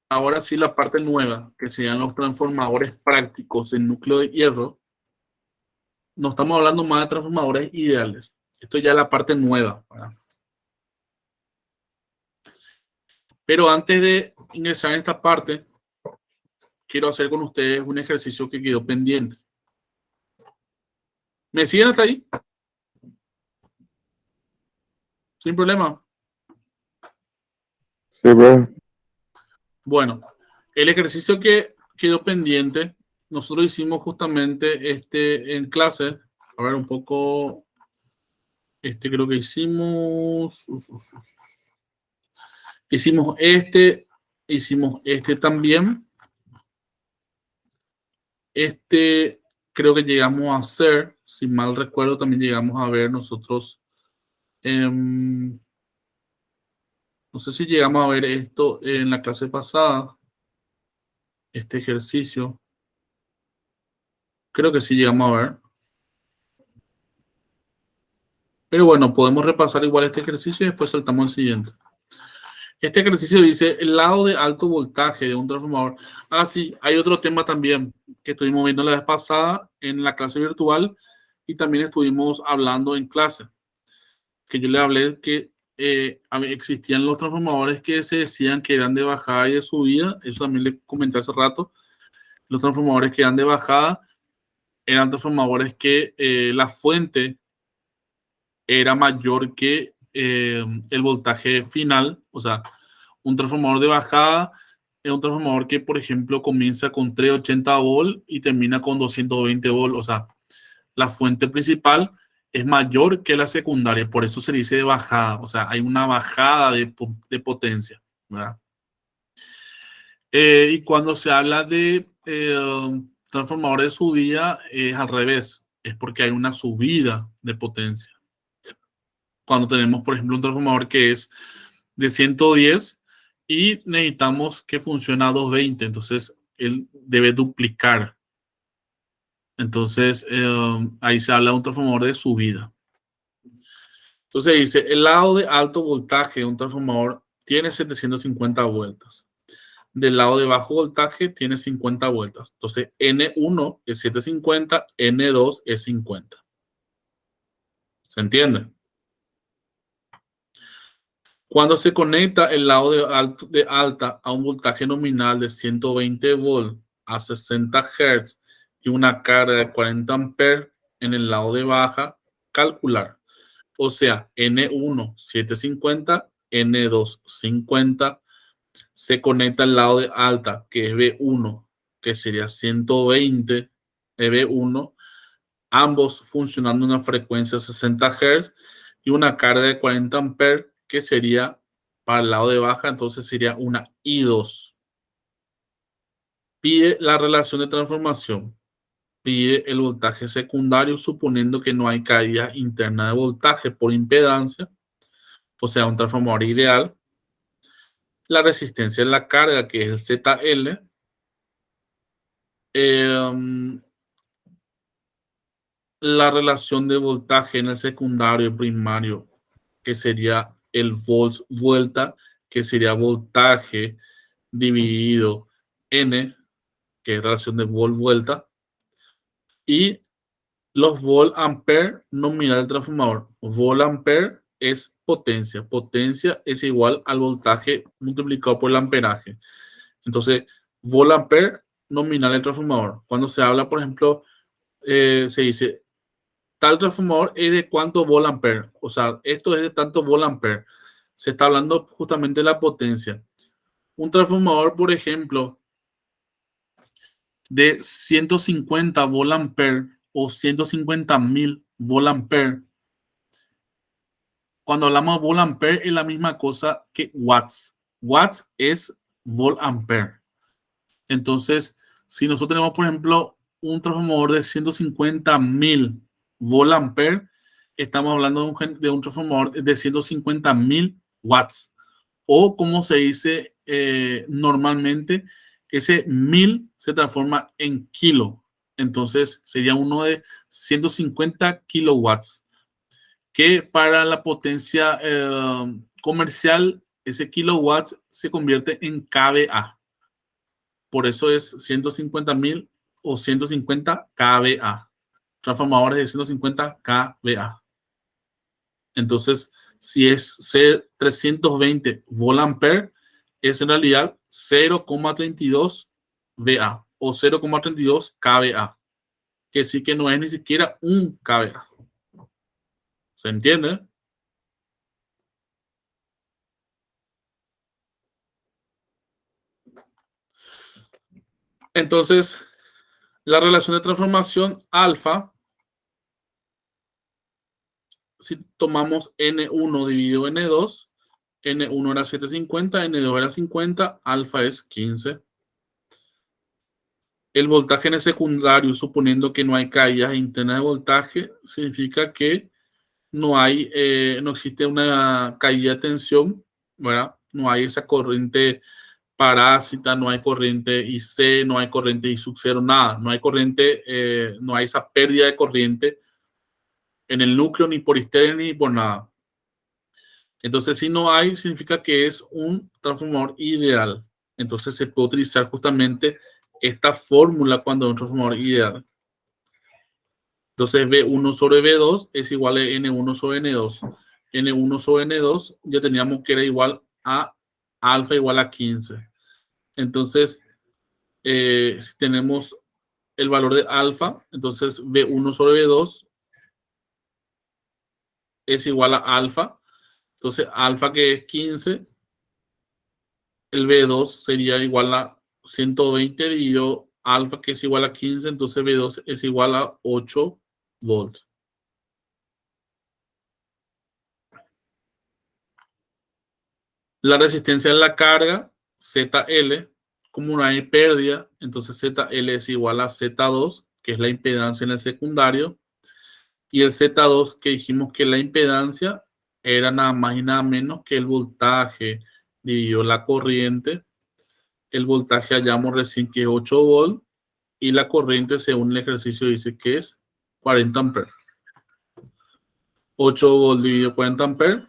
ahora sí la parte nueva, que serían los transformadores prácticos en núcleo de hierro, no estamos hablando más de transformadores ideales. Esto ya es la parte nueva, ¿verdad? Pero antes de ingresar en esta parte, quiero hacer con ustedes un ejercicio que quedó pendiente. ¿Me siguen hasta ahí? Sin problema. Sí, bro. Bueno, el ejercicio que quedó pendiente, nosotros hicimos justamente en clase. A ver, un poco. Creo que hicimos. Hicimos también. Creo que llegamos a hacer, si mal recuerdo, también llegamos a ver nosotros. No sé si llegamos a ver esto en la clase pasada, este ejercicio. Creo que sí llegamos a ver. Pero bueno, podemos repasar igual este ejercicio y después saltamos al siguiente. Este ejercicio dice el lado de alto voltaje de un transformador. Ah, sí, hay otro tema también que estuvimos viendo la vez pasada en la clase virtual y también estuvimos hablando en clase. Que yo le hablé que existían los transformadores que se decían que eran de bajada y de subida. Eso también le comenté hace rato. Los transformadores que eran de bajada eran transformadores que la fuente era mayor que el voltaje final. O sea, un transformador de bajada es un transformador que, por ejemplo, comienza con 380 volts y termina con 220 volts. O sea, la fuente principal es mayor que la secundaria, por eso se dice de bajada. O sea, hay una bajada de potencia, ¿verdad? Y cuando se habla de transformadores de subida, es al revés, es porque hay una subida de potencia. Cuando tenemos, por ejemplo, un transformador que es de 110 y necesitamos que funcione a 220, entonces él debe duplicar. Entonces, ahí se habla de un transformador de subida. Entonces dice, el lado de alto voltaje de un transformador tiene 750 vueltas. Del lado de bajo voltaje tiene 50 vueltas. Entonces, N1 es 750, N2 es 50. ¿Se entiende? Cuando se conecta el lado de alta a un voltaje nominal de 120 volts a 60 Hz y una carga de 40 amperes en el lado de baja, calcular. O sea, N1 750, N2 50, se conecta al lado de alta, que es B1, que sería 120 B1, ambos funcionando en una frecuencia de 60 Hz y una carga de 40 amperes, que sería para el lado de baja, entonces sería una I2. Pide la relación de transformación. Pide el voltaje secundario, suponiendo que no hay caída interna de voltaje por impedancia, o sea, un transformador ideal. La resistencia en la carga, que es el ZL, la relación de voltaje en el secundario y primario, que sería el volts vuelta, que sería voltaje dividido N, que es relación de volt vuelta, y los volt ampere nominal del transformador. Volt ampere es potencia. Potencia es igual al voltaje multiplicado por el amperaje. Entonces, volt ampere nominal del transformador. Cuando se habla, por ejemplo, se dice tal transformador es de cuánto volt ampere. O sea, esto es de tanto volt ampere. Se está hablando justamente de la potencia. Un transformador, por ejemplo, de 150 volt ampere o 150.000 volt ampere. Cuando hablamos de volt ampere es la misma cosa que watts. Watts es volt ampere. Entonces, si nosotros tenemos, por ejemplo, un transformador de 150.000 volt ampere, estamos hablando de un transformador de 150.000 watts. O como se dice normalmente, ese 1000 se transforma en kilo. Entonces sería uno de 150 kilowatts. Que para la potencia comercial, ese kilowatts se convierte en kVA. Por eso es 150.000 o 150 kVA. Transformadores de 150 kVA. Entonces, si es 320 volt ampere, es en realidad 0,32 VA o 0,32 kVA, que sí que no es ni siquiera un kVA. ¿Se entiende? Entonces, la relación de transformación alfa, si tomamos N1 dividido N2, N1 era 750, N2 era 50, alfa es 15. El voltaje en el secundario, suponiendo que no hay caídas internas de voltaje, significa que no existe una caída de tensión, ¿verdad? No hay esa corriente parásita, no hay corriente IC, no hay corriente I sub 0, nada. No hay corriente, no hay esa pérdida de corriente en el núcleo, ni por histeria, ni por nada. Entonces, si no hay, significa que es un transformador ideal. Entonces, se puede utilizar justamente esta fórmula cuando es un transformador ideal. Entonces, V1 sobre V2 es igual a N1 sobre N2. N1 sobre N2 ya teníamos que era igual a alfa igual a 15. Entonces, si tenemos el valor de alfa, entonces V1 sobre V2 es igual a alfa. Entonces, alfa que es 15, el V2 sería igual a 120 dividido alfa que es igual a 15, entonces V2 es igual a 8 volts. La resistencia de la carga, ZL, como no hay pérdida, entonces ZL es igual a Z2, que es la impedancia en el secundario, y el Z2 que dijimos que la impedancia era nada más y nada menos que el voltaje dividido la corriente. El voltaje hallamos recién que es 8 volts y la corriente según el ejercicio dice que es 40 amperes. 8 volts dividido 40 amperes,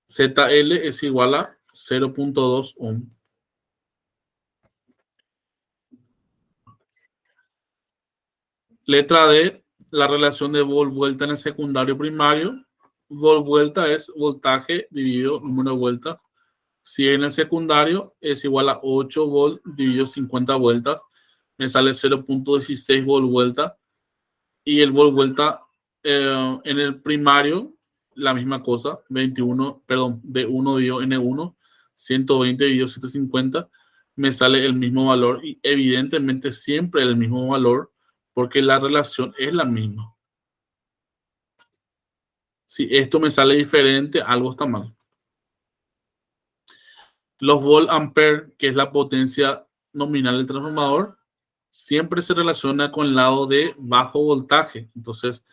ZL es igual a 0.2 ohm. Letra D, la relación de volt-vuelta en el secundario primario. Volt-vuelta es voltaje dividido número de vueltas. Si en el secundario es igual a 8 volt dividido 50 vueltas, me sale 0.16 volt vuelta. Y el volt vuelta en el primario, la misma cosa, B1 dividido N1, 120 dividido 750, me sale el mismo valor y evidentemente siempre el mismo valor porque la relación es la misma. Si esto me sale diferente, algo está mal. Los volt ampere, que es la potencia nominal del transformador, siempre se relaciona con el lado de bajo voltaje. Entonces,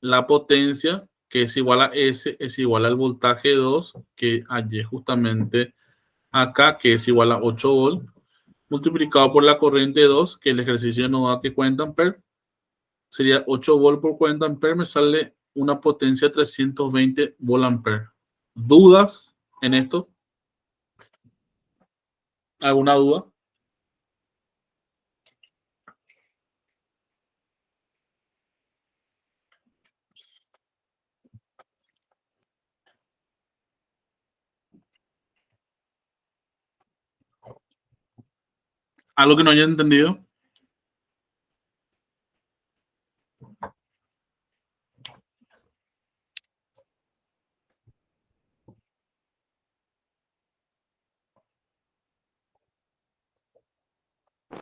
la potencia, que es igual a S, es igual al voltaje 2, que hallé justamente acá, que es igual a 8 volt. multiplicado por la corriente 2, que el ejercicio no da que 40 amperes, sería 8 volt por 40 amperes, me sale una potencia de 320 volt ampere. ¿Dudas en esto? ¿Alguna duda? ¿Algo que no haya entendido?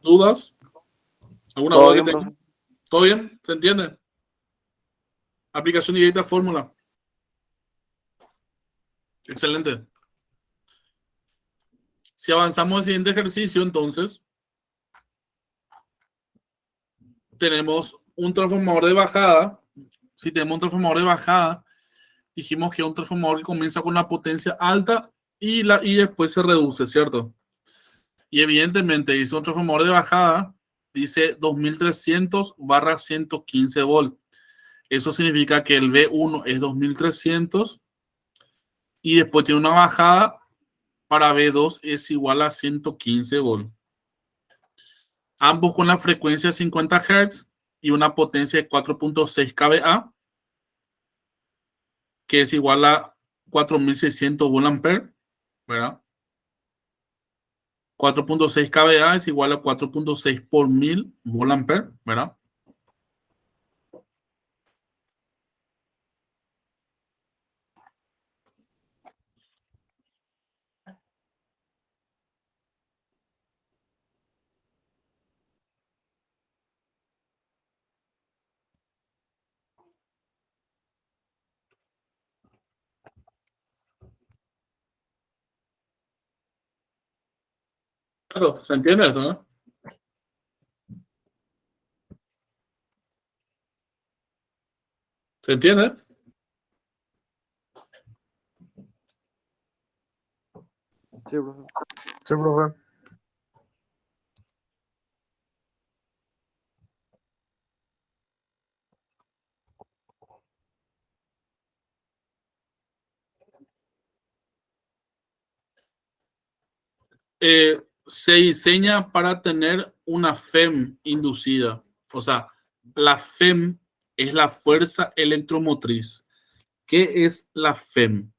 ¿Dudas? ¿Alguna Todo duda que bien, tenga? profe. ¿Todo bien? ¿Se entiende? Aplicación directa fórmula. Excelente. Si avanzamos al siguiente ejercicio, entonces, tenemos un transformador de bajada. Si tenemos un transformador de bajada, dijimos que es un transformador que comienza con una potencia alta y después se reduce, ¿cierto? Y evidentemente dice un transformador de bajada, dice 2300/115 volt. Eso significa que el V1 es 2300 y después tiene una bajada para V2 es igual a 115 volt. Ambos con la frecuencia de 50 Hz y una potencia de 4.6 kVA, que es igual a 4600 volt ampere, ¿verdad? 4.6 kVA es igual a 4.6 por 1000 volt ampere, ¿verdad? Claro, ¿se entiende esto, no? ¿Se entiende? Sí, profe. Sí, profe. Se diseña para tener una FEM inducida. O sea, la FEM es la fuerza electromotriz. ¿Qué es la FEM?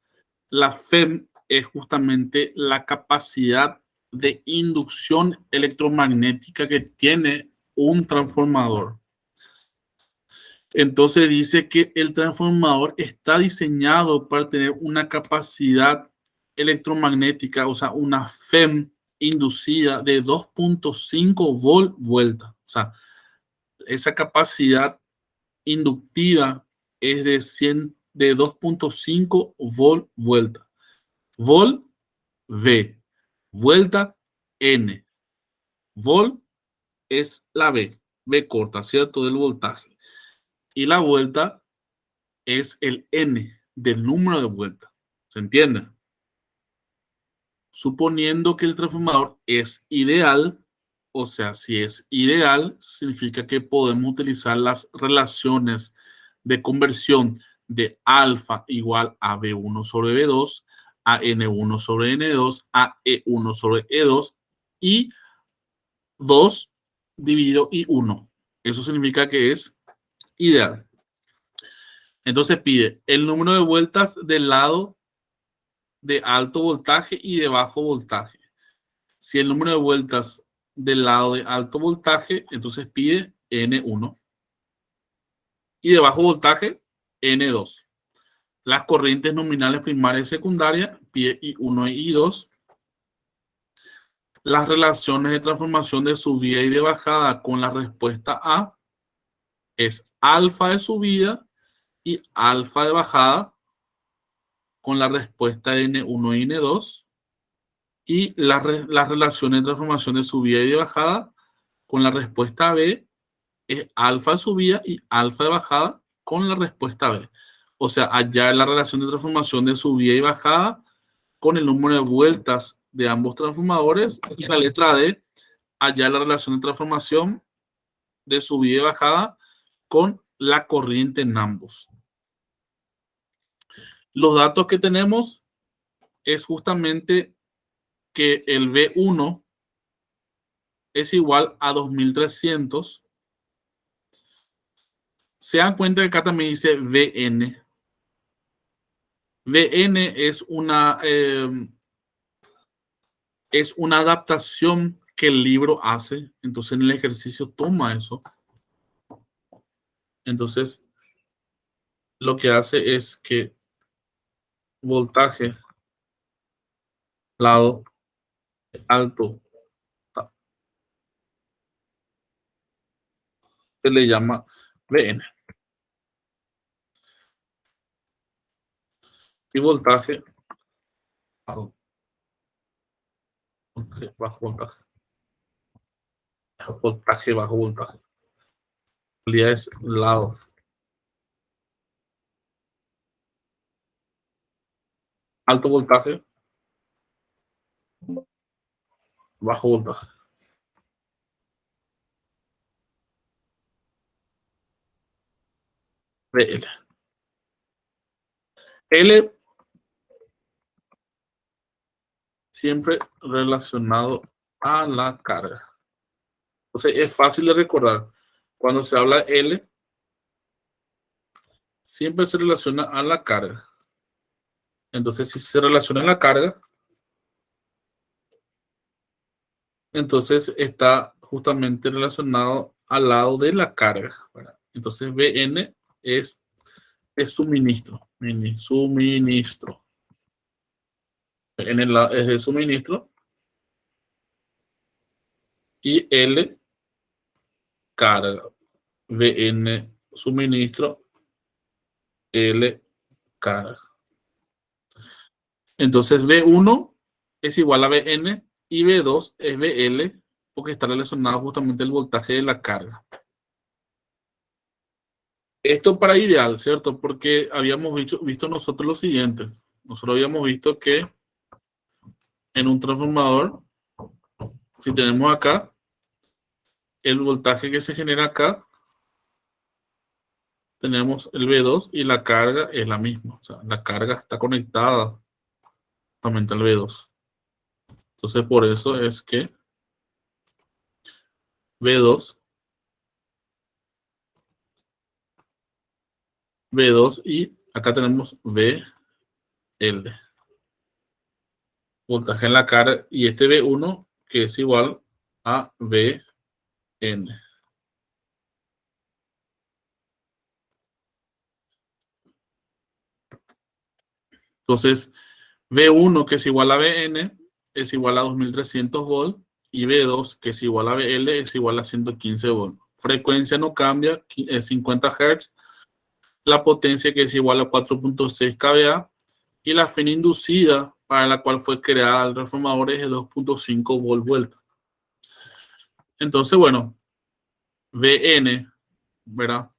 La FEM es justamente la capacidad de inducción electromagnética que tiene un transformador. Entonces dice que el transformador está diseñado para tener una capacidad electromagnética, o sea, una FEM inducida de 2.5 volt vuelta. O sea, esa capacidad inductiva es de 2.5 volt vuelta. Volt V, vuelta N. Volt es la V corta, ¿cierto? Del voltaje. Y la vuelta es el N del número de vuelta. ¿Se entiende? Suponiendo que el transformador es ideal, o sea, si es ideal, significa que podemos utilizar las relaciones de conversión de alfa igual a B1 sobre B2, a N1 sobre N2, a E1 sobre E2 y 2 dividido y 1. Eso significa que es ideal. Entonces pide el número de vueltas del lado de alto voltaje y de bajo voltaje. Si el número de vueltas del lado de alto voltaje, entonces pide N1. Y de bajo voltaje, N2. Las corrientes nominales primarias y secundarias, pide I1 y I2. Las relaciones de transformación de subida y de bajada con la respuesta A es alfa de subida y alfa de bajada con la respuesta N1 y N2. Y las relaciones de transformación de subida y de bajada con la respuesta B es alfa de subida y alfa de bajada con la respuesta B. O sea, allá es la relación de transformación de subida y bajada con el número de vueltas de ambos transformadores. Y en la letra D, hallar la relación de transformación de subida y bajada con la corriente en ambos. Los datos que tenemos es justamente que el V1 es igual a 2300. Se dan cuenta que acá también dice VN. VN es una adaptación que el libro hace. Entonces en el ejercicio toma eso. Entonces lo que hace es que voltaje, lado alto, se le llama VN. Y voltaje alto. Okay, bajo voltaje. Voltaje, bajo voltaje. En realidad es lado. Alto voltaje, bajo voltaje. VL. L siempre relacionado a la carga. Entonces es fácil de recordar. Cuando se habla de L, siempre se relaciona a la carga. Entonces, si se relaciona a la carga, entonces está justamente relacionado al lado de la carga, ¿verdad? Entonces, Vn es suministro. Suministro. Es el suministro. Y L, carga. Vn, suministro. L, carga. Entonces, V1 es igual a Vn y V2 es Vl porque está relacionado justamente el voltaje de la carga. Esto para ideal, ¿cierto? Porque habíamos visto nosotros lo siguiente. Nosotros habíamos visto que en un transformador, si tenemos acá, el voltaje que se genera acá, tenemos el V2 y la carga es la misma. O sea, la carga está conectada justamente al V2. Entonces, por eso es que V2 y acá tenemos VL. Voltaje en la carga y este V1 que es igual a Vn. Entonces, V1 que es igual a Vn es igual a 2300 volts y V2 que es igual a Vl es igual a 115 volts. Frecuencia no cambia, 50 Hz. La potencia que es igual a 4.6 kVA y la fin inducida para la cual fue creada el transformador es de 2.5 volt. Entonces, bueno, Vn, ¿verdad?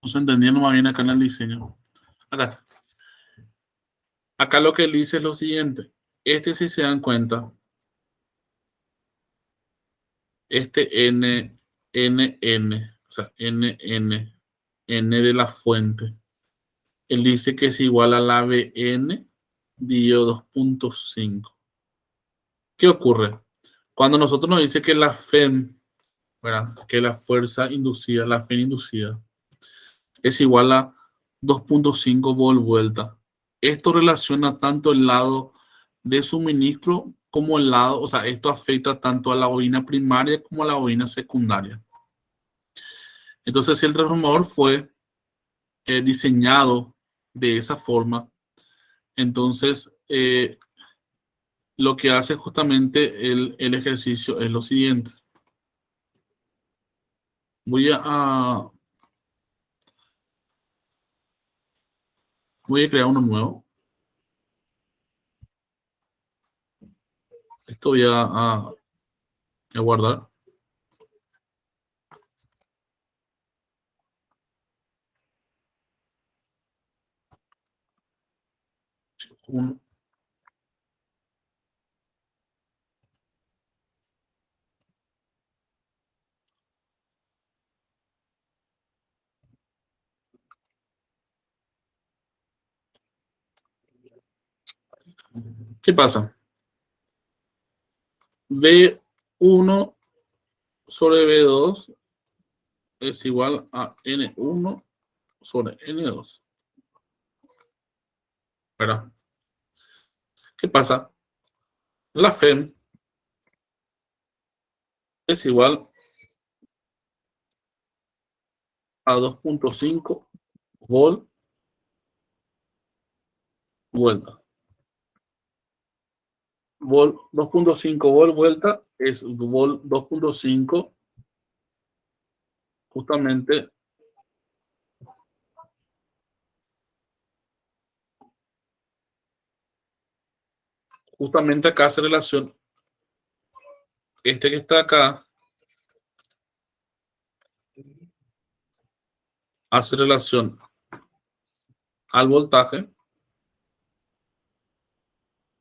No se entendiendo más bien acá en el diseño. Acá está. Acá lo que él dice es lo siguiente. Si se dan cuenta, N, o sea, N de la fuente. Él dice que es igual a la Vn dividido 2.5. ¿Qué ocurre? Cuando nosotros nos dice que la FEM, ¿verdad? Que la fuerza inducida, la FEM inducida, es igual a 2.5 volt vuelta. Esto relaciona tanto el lado de suministro como el lado, o sea, esto afecta tanto a la bobina primaria como a la bobina secundaria. Entonces, si el transformador fue diseñado de esa forma, entonces lo que hace justamente el ejercicio es lo siguiente. Voy a Voy a crear uno nuevo. Esto voy a guardar. Uno. ¿Qué pasa? B1 sobre B2 es igual a N1 sobre N2. ¿Verdad? ¿Qué pasa? La FEM es igual a 2.5 volt vuelta. 2.5 volt vuelta es volt 2.5 justamente acá hace relación este que está acá hace relación al voltaje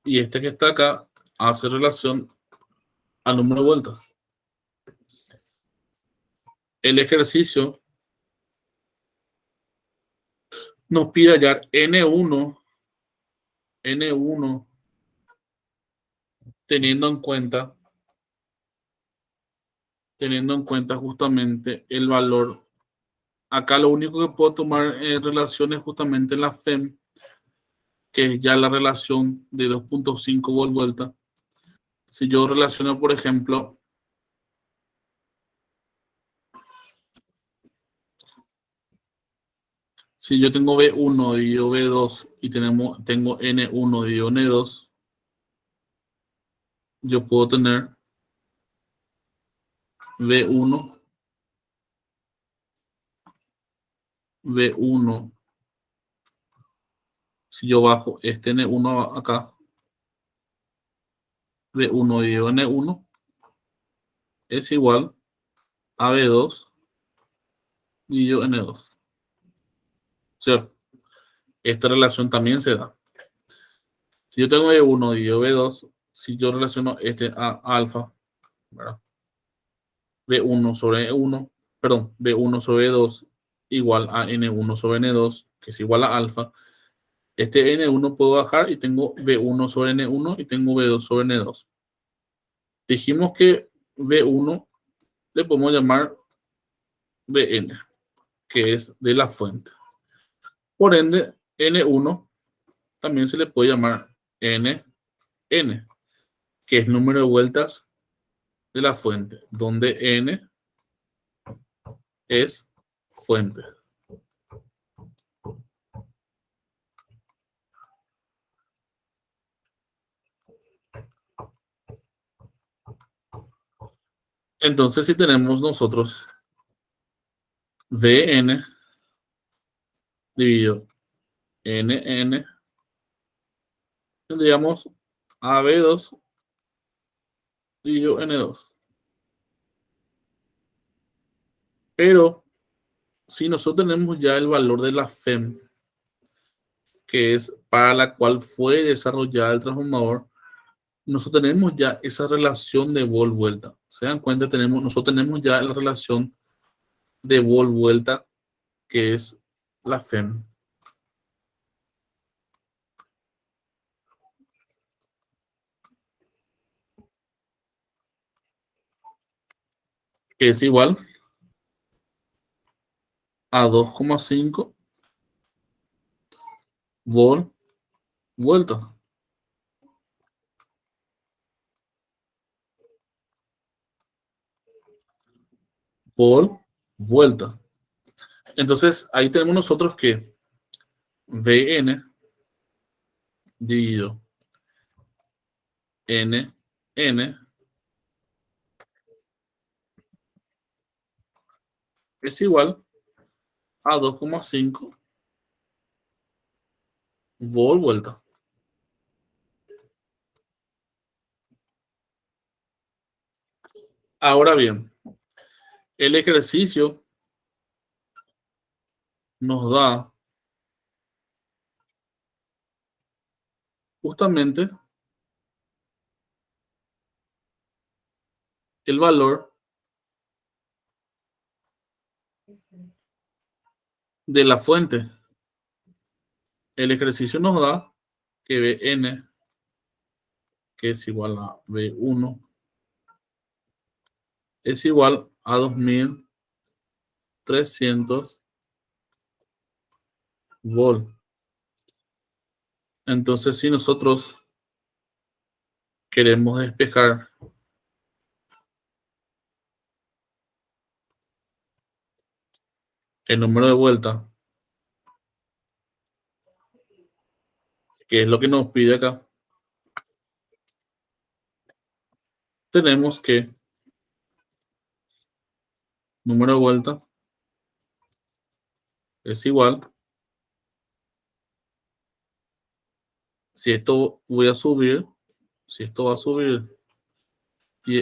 y este que está acá hace relación al número de vueltas. El ejercicio nos pide hallar N1 teniendo en cuenta justamente el valor. Acá lo único que puedo tomar en relación es justamente la FEM, que es ya la relación de 2.5 volt vuelta. Si yo relaciono, por ejemplo, si yo tengo B1 dividido B2 y tengo N1 dividido N2, yo puedo tener B1, B1, si yo bajo este N1 acá, B1 dividido N1 es igual a B2 dividido N2. ¿Cierto? Esta relación también se da. Si yo tengo B1 dividido B2, si yo relaciono este a alfa, ¿verdad? B1 sobre E1, perdón, B1 sobre E2 igual a N1 sobre N2, que es igual a alfa. Este N1 puedo bajar y tengo B1 sobre N1 y tengo B2 sobre N2. Dijimos que B1 le podemos llamar Bn, que es de la fuente. Por ende, N1 también se le puede llamar Nn, que es el número de vueltas de la fuente, donde N es fuente. Entonces, si tenemos nosotros Vn dividido Nn, tendríamos AB2 dividido N2. Pero si nosotros tenemos ya el valor de la FEM, que es para la cual fue desarrollada el transformador, nosotros tenemos ya esa relación de volt-vuelta. ¿Se dan cuenta? Nosotros tenemos ya la relación de volt-vuelta, que es la FEM. Que es igual a 2,5 volt-vuelta. Volt-vuelta. Entonces, ahí tenemos nosotros que Vn dividido Nn es igual a 2,5 Volt vuelta. Ahora bien, el ejercicio nos da justamente el valor de la fuente. El ejercicio nos da que Bn, que es igual a B1, es igual a 2300 volt. Entonces, si nosotros queremos despejar el número de vueltas, que es lo que nos pide acá, tenemos que número de vueltas es igual. Si esto voy a subir, si esto va a subir y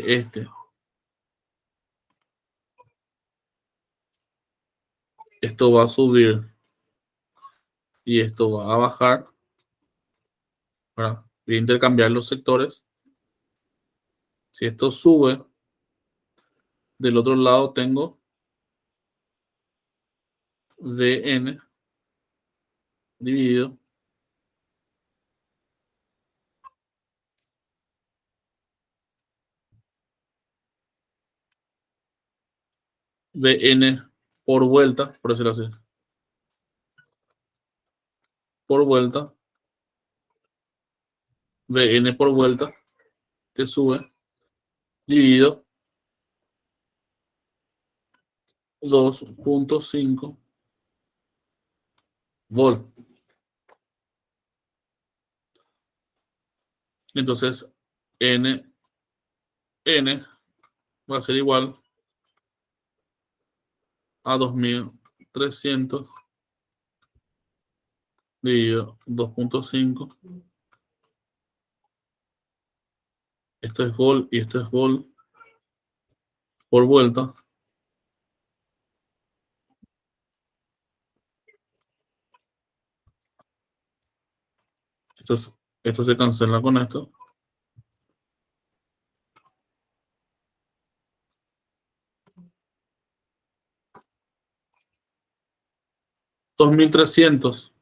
esto va a subir y esto va a bajar, ¿verdad? Voy a intercambiar los sectores. Si esto sube, del otro lado tengo Vn dividido Vn por vuelta, por decirlo así, por vuelta, Vn por vuelta, que sube, dividido 2.5 volt. Entonces, n va a ser igual a 2300 dividido 2.5. Esto es volt y esto es volt por vuelta. Esto se cancela con esto. $2300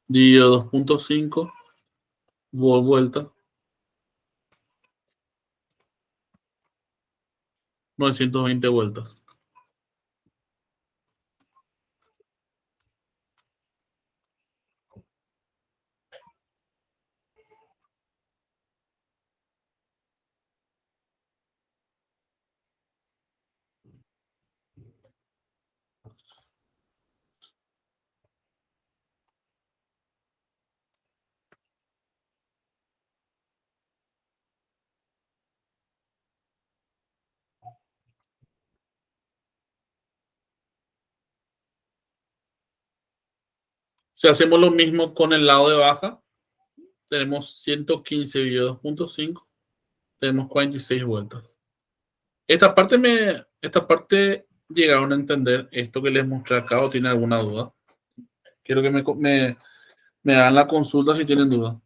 dividido 2.5 volt vuelta. 920 vueltas. Si hacemos lo mismo con el lado de baja, tenemos 115 dividido 2.5, tenemos 46 vueltas. Esta parte llegaron a entender esto que les mostré acá o tienen alguna duda. Quiero que me hagan la consulta si tienen duda.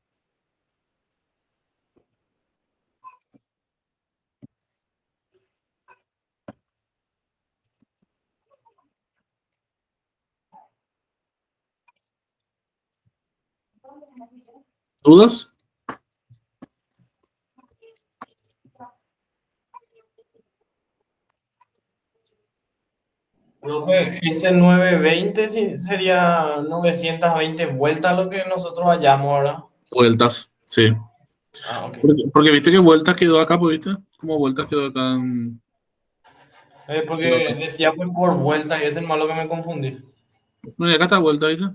¿Dudas? Profe, ese 920 sería 920 vueltas lo que nosotros vayamos, ¿verdad? Vueltas, sí. Ah, ok. Porque viste que vueltas quedó acá, pues viste. Como vueltas quedó acá en... Porque decía pues por vuelta y ese es malo que me confundí. No, y acá está vuelta, ¿viste?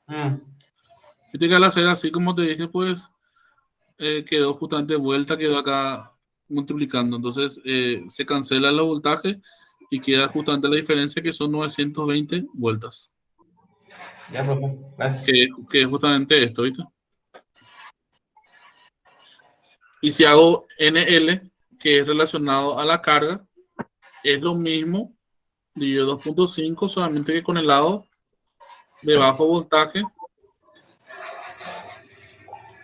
Mm. Viste que al hacer así como te dije, pues quedó justamente vuelta, quedó acá multiplicando. Entonces se cancela el voltaje y queda justamente la diferencia que son 920 vueltas. Ya, profe. Gracias. que es justamente esto, ¿viste? Y si hago NL, que es relacionado a la carga, es lo mismo, dividido 2.5, solamente que con el lado de bajo voltaje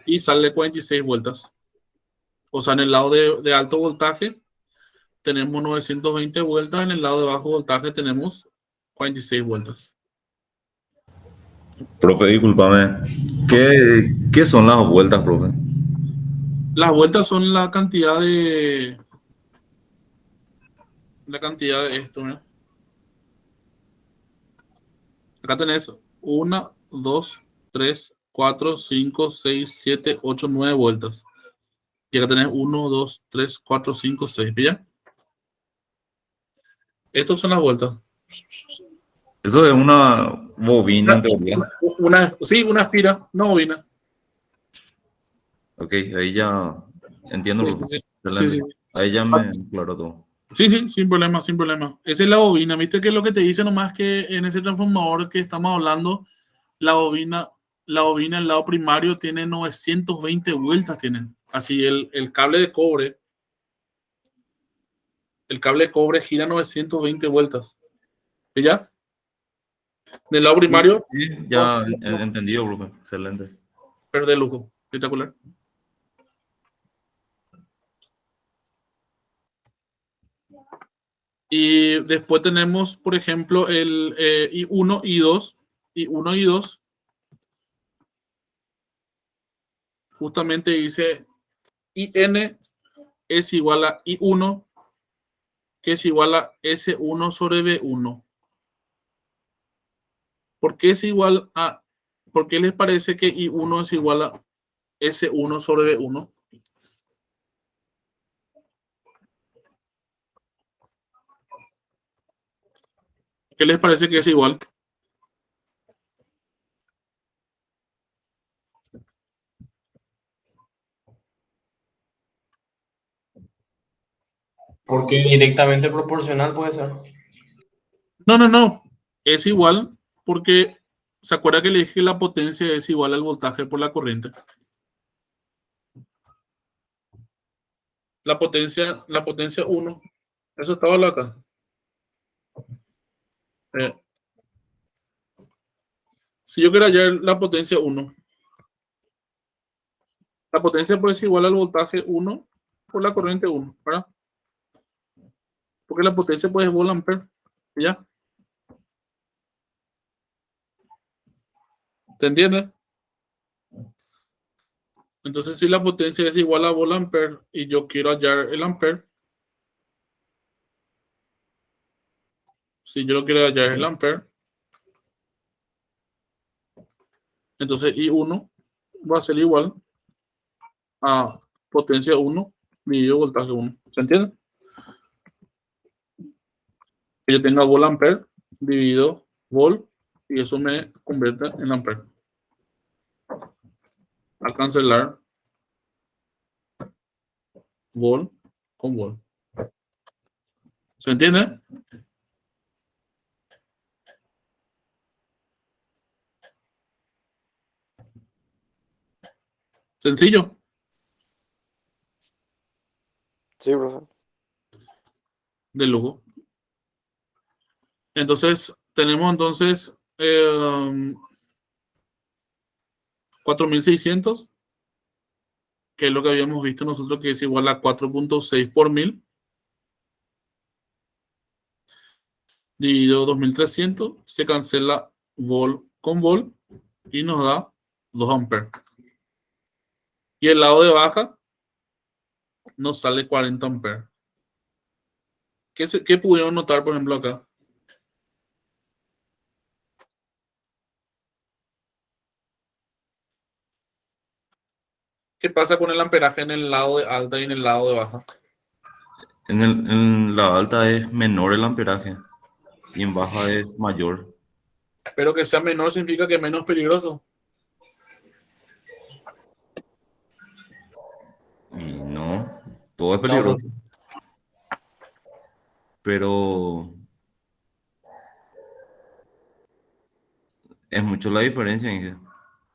y sale 46 vueltas. O sea, en el lado de alto voltaje tenemos 920 vueltas, en el lado de bajo voltaje tenemos 46 vueltas. Profe, discúlpame. ¿Qué son las vueltas, profe? Las vueltas son la cantidad de esto, ¿no? Acá tenés 1, 2, 3, 4, 5, 6, 7, 8, 9 vueltas. Y acá tenés 1, 2, 3, 4, 5, 6. ¿Ya? Estas son las vueltas. Eso es una bobina en teoría. Sí, una aspira, no bobina. Ok, ahí ya entiendo, Sí, sí, profe. sí. Sí, Excelente. sí, sí. Ahí ya me aclaró todo. Sí, sí, sin problema, sin problema. Esa es la bobina. ¿Viste que es lo que te dice nomás que en ese transformador que estamos hablando, la bobina, el lado primario tiene 920 vueltas, tiene. Así el cable de cobre, gira 920 vueltas. ¿Y ya? Del lado Sí, primario, sí, ya 200, entendido, profe. Excelente. pero de lujo. Espectacular. Y después tenemos, por ejemplo, el I1 y 2. I1 y 2 justamente dice IN es igual a I1, que es igual a S1 sobre B1. ¿Por qué es igual a, por qué les parece que I1 es igual a S1 sobre B1? ¿Qué les parece que es igual? Porque directamente proporcional puede ser. No, no, no. Es igual porque se acuerda que le dije que la potencia es igual al voltaje por la corriente. La potencia 1. Eso estaba acá. Eh, si yo quiero hallar la potencia 1, la potencia pues es igual al voltaje 1 por la corriente 1, ¿verdad? Porque la potencia pues es volt ampere. ¿Ya? ¿Te entiendes? Entonces, si la potencia es igual a volt ampere y yo quiero hallar el ampere, si yo lo quiero hallar el ampere, entonces I1 va a ser igual a potencia 1 dividido voltaje 1. ¿Se entiende? Que yo tenga volt ampere dividido volt y eso me convierte en ampere. A cancelar volt con volt. ¿Se entiende? Sencillo. Sí, profe. De lujo. Entonces, tenemos 4600, que es lo que habíamos visto nosotros, que es igual a 4.6 por 1000, dividido 2300, se cancela volt con volt y nos da 2 amperes. Y el lado de baja nos sale 40 amperes. ¿Qué pudieron notar, por ejemplo, acá? ¿Qué pasa con el amperaje en el lado de alta y en el lado de baja? En la alta es menor el amperaje y en baja es mayor. Pero que sea menor significa que es menos peligroso. Y no, todo es No, peligroso. Pero Es mucho la diferencia, Inge.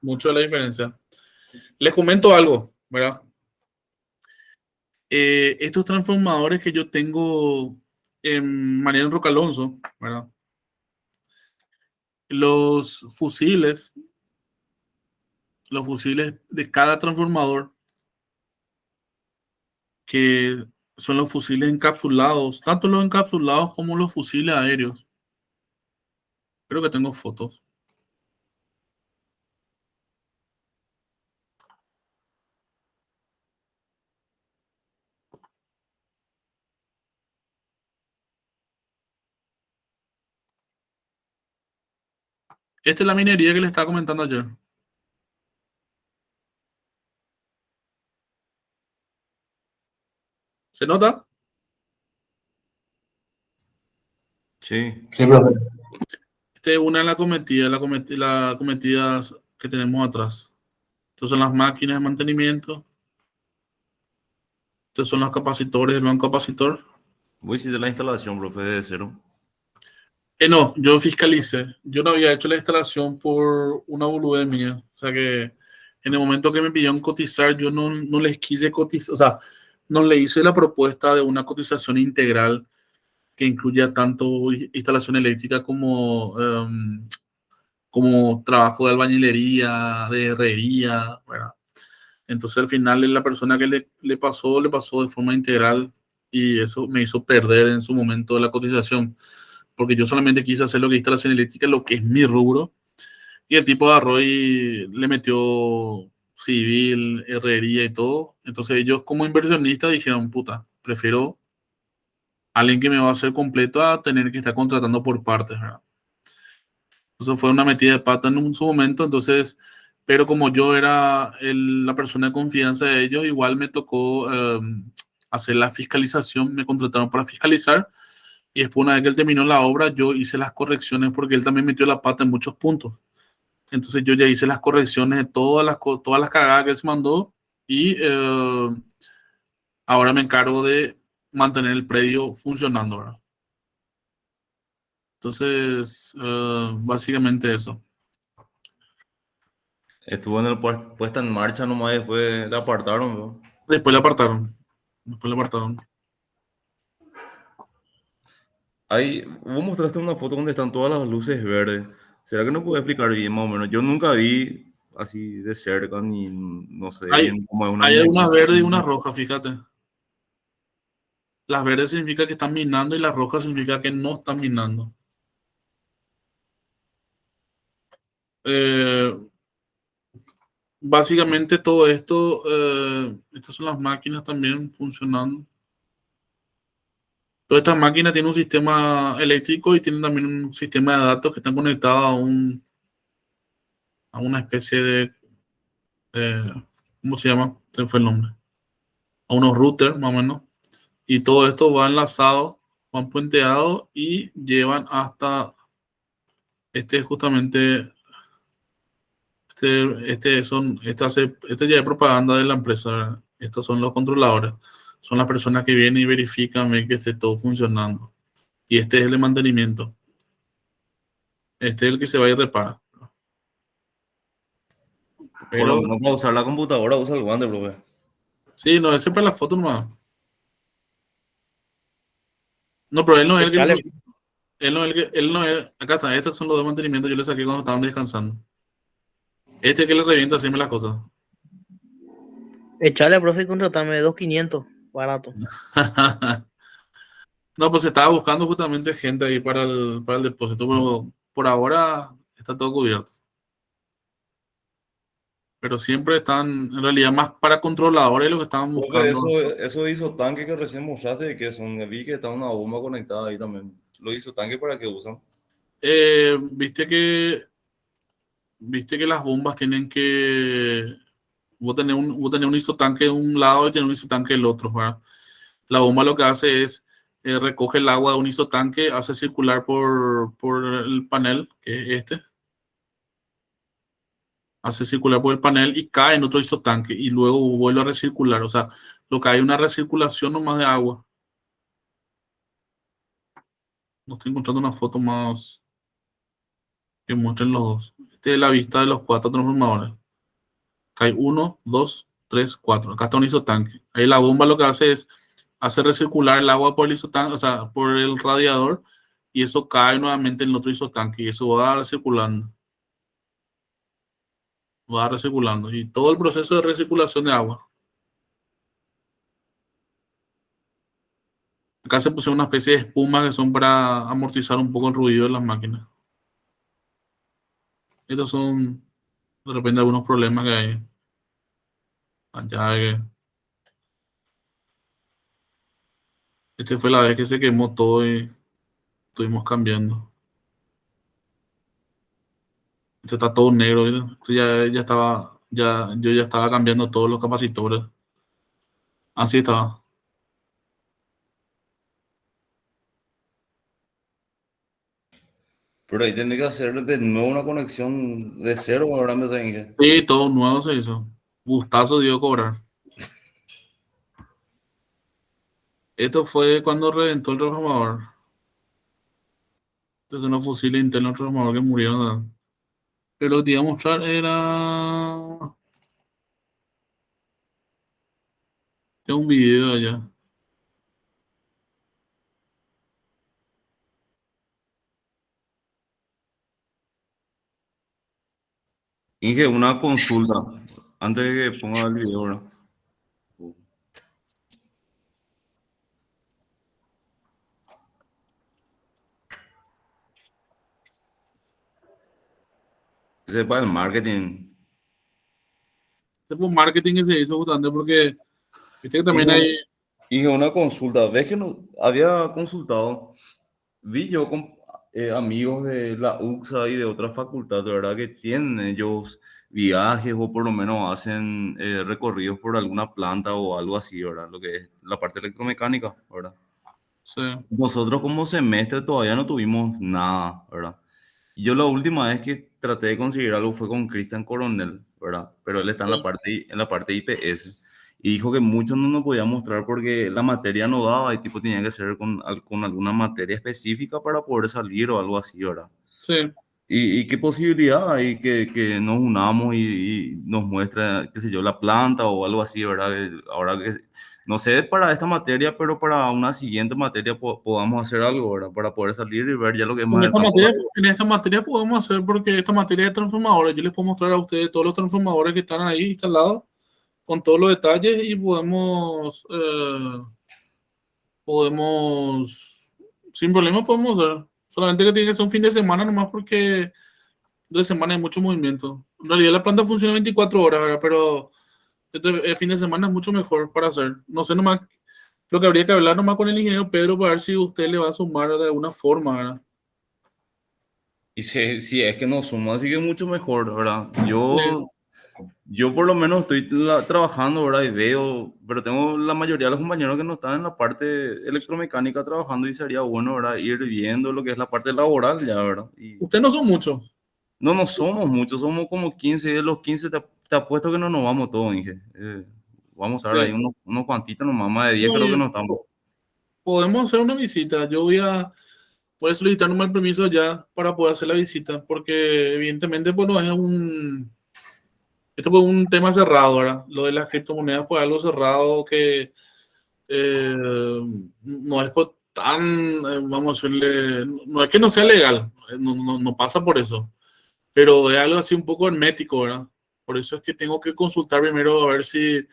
Mucho de la diferencia. Les comento algo, ¿verdad? Estos transformadores que yo tengo en Mariano Roca Alonso, ¿verdad? Los fusiles, los fusiles de cada transformador, que son los fusiles encapsulados, tanto los encapsulados como los fusiles aéreos. Creo que tengo fotos. Esta es la minería que les estaba comentando ayer. ¿Se nota? Sí. Sí, profe. Esta es una de las cometidas que tenemos atrás. Estas son las máquinas de mantenimiento. Estos son los capacitores del banco capacitor. Vos hiciste la instalación, profe, de cero. No, yo fiscalicé. Yo no había hecho la instalación por una boludez mía. O sea que en el momento que me pidieron cotizar, yo no les quise cotizar. O sea, no le hice la propuesta de una cotización integral que incluya tanto instalación eléctrica como trabajo de albañilería, de herrería, ¿verdad? Entonces al final la persona que le pasó de forma integral y eso me hizo perder en su momento la cotización, porque yo solamente quise hacer lo que es instalación eléctrica, lo que es mi rubro, y el tipo agarró y le metió civil, herrería y todo. Entonces ellos como inversionistas dijeron, puta, prefiero a alguien que me va a hacer completo a tener que estar contratando por partes, ¿verdad? Eso fue una metida de pata en su momento, entonces, pero como yo era la persona de confianza de ellos, igual me tocó hacer la fiscalización, me contrataron para fiscalizar y después una vez que él terminó la obra, yo hice las correcciones porque él también metió la pata en muchos puntos. Entonces yo ya hice las correcciones de todas las cagadas que él se mandó y ahora me encargo de mantener el predio funcionando, ¿verdad? Entonces, básicamente eso. Estuvo en el puesta en marcha nomás y después la apartaron, ¿no? Después le apartaron. Después le apartaron. Ahí, vos mostraste una foto donde están todas las luces verdes. ¿Será que no puedo explicar bien más o menos? Yo nunca vi así de cerca, ni no sé Hay, bien cómo es una hay minería. unas verdes y unas rojas, fíjate. Las verdes significa que están minando y las rojas significa que no están minando. Eh, Básicamente todo esto, estas son las máquinas también funcionando. Todas estas máquinas tienen un sistema eléctrico y tienen también un sistema de datos que están conectados a una especie de, eh, ¿cómo se llama? Se fue el nombre. A unos routers, más o menos. Y todo esto va enlazado, van puenteado y llevan hasta justamente, este ya es propaganda de la empresa. Estos son los controladores. Son las personas que vienen y verifican ven que esté todo funcionando. Y este es el de mantenimiento. Este es el que se va y repara. Por lo Pero, menos para usar la computadora usa el guante, profe. sí, no, ese para la foto nomás. No, pero él no es el Echale, que, él no es, acá está, estos son los de mantenimiento, yo les saqué cuando estaban descansando. Este que le revienta siempre las cosas. echale, profe, y contratame 2.500, barato. No, pues estaba buscando justamente gente ahí para el depósito, pero por ahora está todo cubierto. Pero siempre están, en realidad, más para controladores lo que estaban Profe, buscando. eso hizo tanque que recién mostraste, que son, vi que está una bomba conectada ahí también. Lo hizo tanque para que usan. Eh, viste que, viste que las bombas tienen que, vos tenés un isotanque de un lado y tenés un isotanque del otro, ¿verdad? La bomba lo que hace es recoge el agua de un isotanque, hace circular por el panel, que es este, hace circular por el panel y cae en otro isotanque y luego vuelve a recircular. O sea, lo que hay es una recirculación nomás de agua. No estoy encontrando una foto más. que muestren los dos. Esta es la vista de los 4 transformadores. Acá hay 1, 2, 3, 4. Acá está un isotanque. Ahí la bomba lo que hace es hacer recircular el agua por el isotanque, o sea, por el radiador, y eso cae nuevamente en el otro isotanque y eso va recirculando. Va recirculando. Y todo el proceso de recirculación de agua. Acá se pusieron una especie de espuma que son para amortizar un poco el ruido de las máquinas. Estos son de repente algunos problemas que hay. Allá que este fue la vez que se quemó todo y estuvimos cambiando. Este está todo negro, ¿viste? Este ya estaba, yo ya estaba cambiando todos los capacitores. Así estaba. Pero ahí tendré que hacer de nuevo una conexión de cero, ahora me saben que. Sí, todo nuevo se hizo. Gustazo dio cobrar. Esto fue cuando reventó el transformador. Estos son los fusiles internos del transformador que murieron, ¿verdad? Pero lo que te iba a mostrar era... Tengo un video allá. Inge, una consulta, antes de que ponga el video, ¿verdad? Sepa el marketing. Este fue un marketing que se hizo justamente porque... Viste que también hay... Inge, una consulta, ves que no había consultado, vi yo con amigos de la UXA y de otras facultades, de verdad que tienen ellos viajes o por lo menos hacen recorridos por alguna planta o algo así, ¿verdad? Lo que es la parte electromecánica, ¿verdad? Sí. Nosotros como semestre todavía no tuvimos nada, ¿verdad? Y yo la última vez que traté de conseguir algo fue con Cristian Coronel, ¿verdad? Pero él está en la parte IPS. Y dijo que muchos no nos podía mostrar porque la materia no daba y tipo tenía que ser con alguna materia específica para poder salir o algo así, ¿verdad? Sí. Y qué posibilidad hay que nos unamos y nos muestre, qué sé yo, la planta o algo así, ¿verdad? Ahora que, no sé para esta materia, pero para una siguiente materia podamos hacer algo, ¿verdad? Para poder salir y ver ya lo que es más En esta materia podemos hacer porque esta materia de transformadores, yo les puedo mostrar a ustedes todos los transformadores que están ahí instalados con todos los detalles y podemos sin problema podemos hacer. Solamente que tiene que ser un fin de semana nomás porque de semana hay mucho movimiento. En realidad la planta funciona 24 horas, ¿verdad? Pero el fin de semana es mucho mejor para hacer. No sé nomás lo que habría que hablar nomás con el ingeniero Pedro para ver si usted le va a sumar de alguna forma, ¿verdad? Y si es que nos suma, así que mucho mejor, ¿verdad? Sí. Yo por lo menos estoy trabajando, ¿verdad? Y veo, pero tengo la mayoría de los compañeros que no están en la parte electromecánica trabajando y sería bueno, ¿verdad? Ir viendo lo que es la parte laboral ya, ¿verdad? Y Ustedes no son muchos. no somos muchos, somos como 15 y de los 15 te apuesto que no nos vamos todos, Inge. Vamos a ver ahí Sí. unos cuantitos nomás, más de 10 No, creo que no estamos. podemos hacer una visita. Yo voy a solicitar nomás el permiso ya para poder hacer la visita, porque evidentemente pues no es esto fue un tema cerrado, ¿verdad? Lo de las criptomonedas fue algo cerrado que eh, no es pues, tan, vamos a decirle, no es que no sea legal, no pasa por eso, pero es algo así un poco hermético, ¿verdad? Por eso es que tengo que consultar primero a ver si,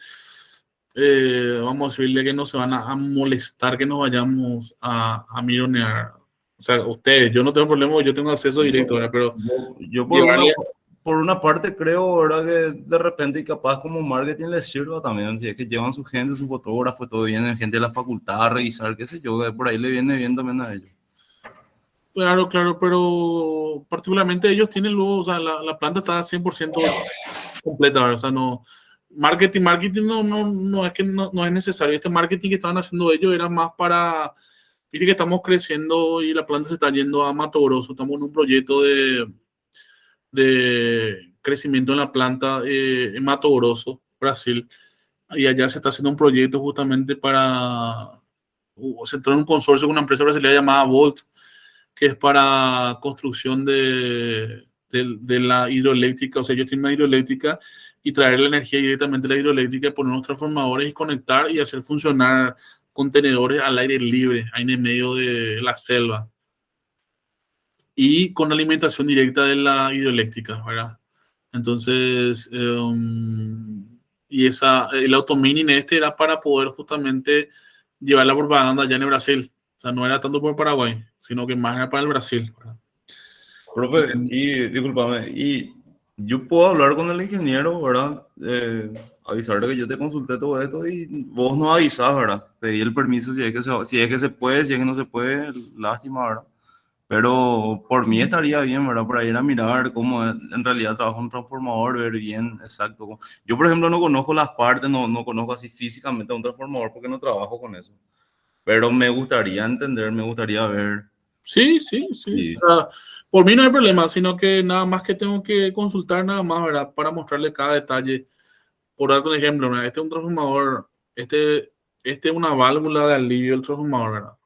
vamos a decirle que no se van a molestar que nos vayamos a mironear. O sea, ustedes, yo no tengo problema, yo tengo acceso directo, ¿verdad? Pero Yo llevarle... por una parte creo, ¿verdad? Que de repente y capaz como marketing les sirva también, si es que llevan su gente, su fotógrafo, todo viene gente de la facultad a revisar, qué sé yo, por ahí le viene bien también a ellos. Claro, claro, pero particularmente ellos tienen luego, o sea, la planta está 100% completa, ¿verdad? O sea, no, marketing no es que no es necesario. Este marketing que estaban haciendo ellos era más para, viste que estamos creciendo y la planta se está yendo a Mato Grosso, estamos en un proyecto de crecimiento en la planta en Mato Grosso, Brasil, y allá se está haciendo un proyecto justamente para, se entró en un consorcio con una empresa brasileña llamada Volt, que es para construcción de la hidroeléctrica. O sea, ellos tienen una hidroeléctrica y traer la energía directamente de la hidroeléctrica, poner unos transformadores y conectar y hacer funcionar contenedores al aire libre, ahí en el medio de la selva. Y con alimentación directa de la hidroeléctrica, ¿verdad? Entonces, y el automining este era para poder justamente llevar la propaganda allá en Brasil. O sea, no era tanto por Paraguay, sino que más era para el Brasil, ¿verdad? Profe, y discúlpame, y yo puedo hablar con el ingeniero, ¿verdad? Avisarle que yo te consulté todo esto y vos no avisás, ¿verdad? Pedí el permiso si es que se puede, si es que no se puede, lástima, ¿verdad? Pero por mí estaría bien, ¿verdad? Para ir a mirar cómo en realidad trabaja un transformador, ver bien exacto. Yo, por ejemplo, no conozco las partes, no conozco así físicamente un transformador porque no trabajo con eso. Pero me gustaría entender, me gustaría ver. Sí, sí, sí. Y, O sea, por mí no hay problema, sino que nada más que tengo que consultar nada más, ¿verdad? Para mostrarle cada detalle. Por dar un ejemplo, ¿verdad? Este es un transformador, este es una válvula de alivio del transformador, ¿verdad?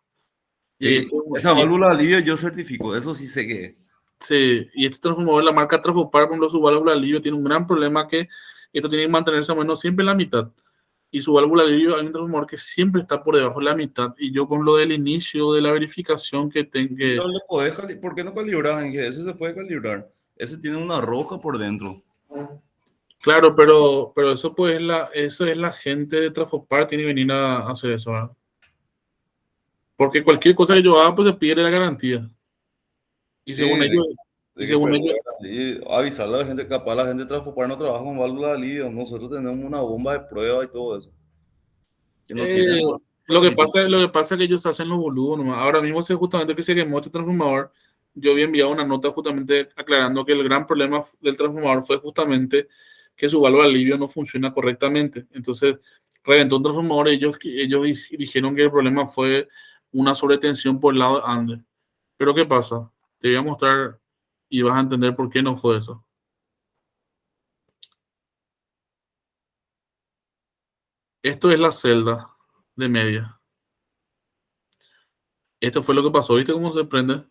Y sí, esa válvula de alivio yo certifico, eso sí sé que es. sí, y este transformador, la marca Trafopar, por ejemplo, su válvula de alivio tiene un gran problema que esto tiene que mantenerse al menos siempre en la mitad. Y su válvula de alivio, hay un transformador que siempre está por debajo de la mitad. Y yo con lo del inicio de la verificación que tengo, No le podés ¿por qué no calibras? En que ese se puede calibrar. Ese tiene una roca por dentro. claro, pero eso pues eso es la gente de Trafopar tiene que venir a hacer eso, ¿verdad? Porque cualquier cosa que yo haga, pues se pierde la garantía. Y Sí, según ellos, y de que según ellos, preguntan, y avisarle a la gente, capaz la gente de Transfopar no trabaja con válvula de alivio. Nosotros tenemos una bomba de prueba y todo eso. Que no eh, tiene. lo que pasa es que ellos hacen los boludos nomás. Ahora mismo sé justamente que se quemó este transformador. Yo había enviado una nota justamente aclarando que el gran problema del transformador fue justamente que su válvula de alivio no funciona correctamente. Entonces, reventó un transformador. Ellos dijeron que el problema fue una sobretensión por el lado de Andes. Pero ¿qué pasa? Te voy a mostrar y vas a entender por qué no fue eso. Esto es la celda de media. Esto fue lo que pasó. ¿Viste cómo se prende?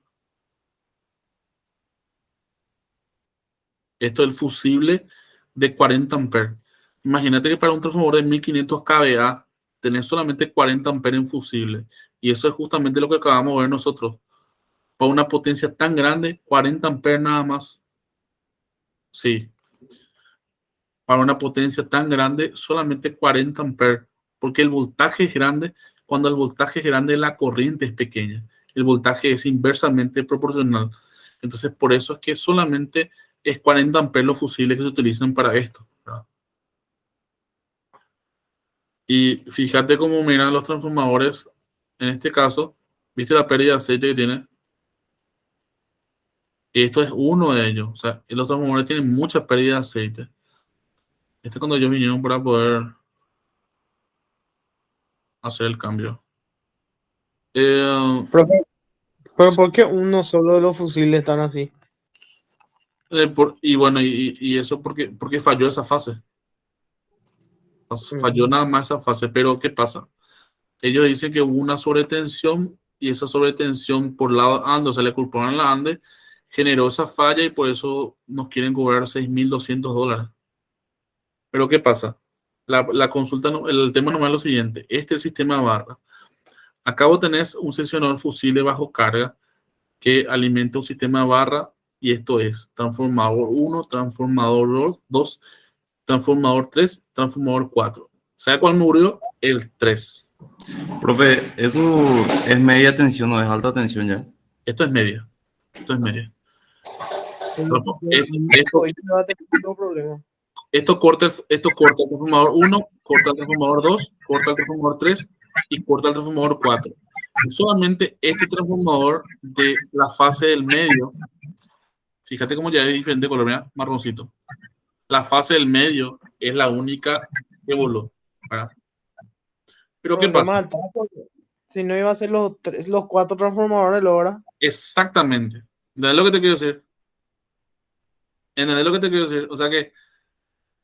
Esto es el fusible de 40 amperes. Imagínate que para un transformador de 1500 kVA tenés solamente 40 amperes en fusible. Y eso es justamente lo que acabamos de ver nosotros. Para una potencia tan grande, 40 amperes nada más. Sí, para una potencia tan grande, solamente 40 amperes. Porque el voltaje es grande. Cuando el voltaje es grande, la corriente es pequeña. El voltaje es inversamente proporcional. Entonces, por eso es que solamente es 40 amperes los fusibles que se utilizan para esto, ¿verdad? Y fíjate cómo miran los transformadores. En este caso, ¿viste la pérdida de aceite que tiene? Esto es uno de ellos. O sea, los transformadores tienen mucha pérdida de aceite. Este es cuando ellos vinieron para poder hacer el cambio. Eh, Pero ¿por qué uno solo de los fusiles están así? y bueno, y eso porque falló esa fase. Falló nada más esa fase. Pero ¿qué pasa? Ellos dicen que hubo una sobretensión y esa sobretensión por lado ANDE, o sea, le culparon a la ANDE, generó esa falla y por eso nos quieren cobrar $6,200. Pero ¿qué pasa? La consulta, el tema nomás es lo siguiente. Este es el sistema de barra. Acabo tenés un seccionador fusible bajo carga que alimenta un sistema de barra y esto es transformador 1, transformador 2, transformador 3, transformador 4. ¿Sabe cuál murió? El 3. Profe, eso es media tensión, no es alta tensión ya. Esto es media. Esto es media. Esto, Hoy no va a tener ningún problema. esto corta el transformador 1, corta el transformador 2, corta el transformador 3 y corta el transformador 4. Y solamente este transformador de la fase del medio, fíjate cómo ya es diferente color, mira, marroncito. La fase del medio es la única que voló, ¿verdad? Pero ¿qué Problema pasa? del tapo, si no iba a ser los cuatro transformadores de Lora. Exactamente. ¿Entendés lo que te quiero decir? ¿Entendés lo que te quiero decir? O sea que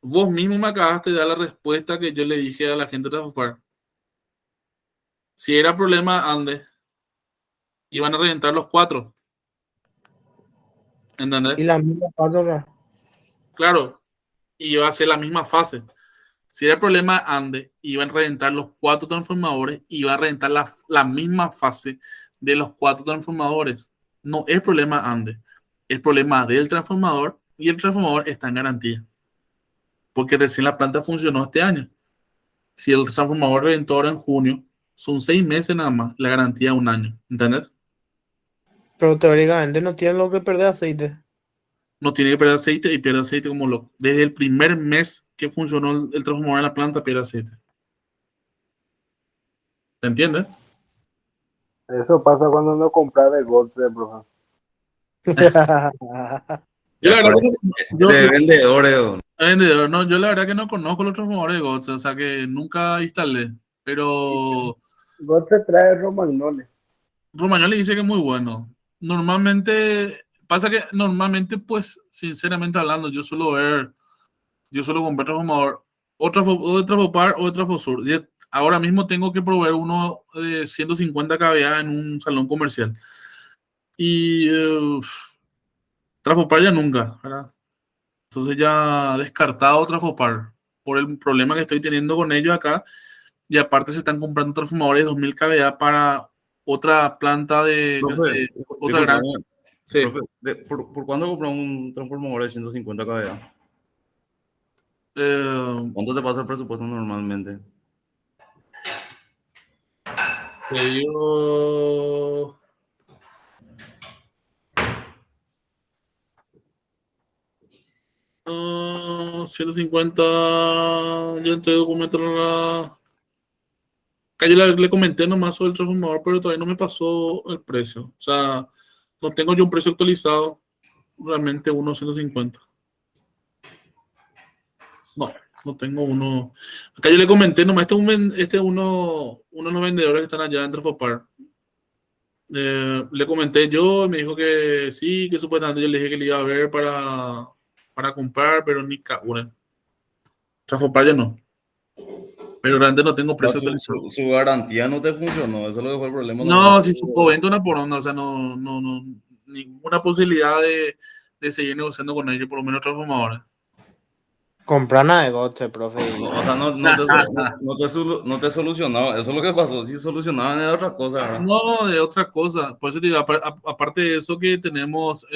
vos mismo me acabaste de dar la respuesta que yo le dije a la gente de Trafopar. Si era problema Andes, iban a reventar los 4. ¿Entendés? Y la misma parte, Claro, y iba a ser la misma fase. Si era el problema Ande, iban a reventar los 4 transformadores y iba a reventar la misma fase de los 4 transformadores. No es problema Ande, es problema del transformador y el transformador está en garantía. Porque recién la planta funcionó este año. Si el transformador reventó ahora en junio, son 6 meses nada más, la garantía 1 año. ¿Entendés? pero teóricamente no tiene lo que perder aceite. No tiene que perder aceite y pierde aceite como loco. Desde el primer mes que funcionó el transformador en la planta, pierde aceite. ¿Se entiende? Eso pasa cuando no compras de Golse, profe. Yo la Ya verdad parece que no, de vendedores. vendedor, no, yo la verdad que no conozco los transformadores de GOTS, o sea que nunca instalé. Pero Golse trae Romagnoli. Romagnoli dice que es muy bueno. Normalmente, pasa que normalmente, pues, sinceramente hablando, yo suelo comprar transformador, o de Trafopar o de Trafosur. Ahora mismo tengo que proveer uno de 150 kVA en un salón comercial. Y Trafopar ya nunca, ¿verdad? Entonces ya descartado Trafopar por el problema que estoy teniendo con ellos acá. Y aparte se están comprando transformadores de 2000 kVA para otra planta Profe, otra gran. disculpa, Sí. profe, ¿por cuándo compró un transformador de 150 kVA? Eh, ¿Cuánto te pasa el presupuesto normalmente? te digo, 150. Yo entré documento a acá yo le comenté nomás sobre el transformador, pero todavía no me pasó el precio. O sea, no tengo yo un precio actualizado. Realmente uno 150. No, no tengo uno. Acá yo le comenté nomás, este es uno de los vendedores que están allá en Trafopar. Le comenté yo, me dijo que sí, que supuestamente yo le dije que le iba a ver para comprar, pero ni una. Trafopar ya no. Pero realmente no tengo No, precio actualizado. su garantía no te funcionó, eso es lo que fue el problema. No, si supo venta una por onda, o sea, no, ninguna posibilidad de seguir negociando con ellos, por lo menos transformadores. Comprar nada de gote, profe. No, o sea, no te solucionaba, eso es lo que pasó. Si solucionaban era otra cosa, ¿verdad? No, de otra cosa. Por eso te digo, aparte de eso que tenemos,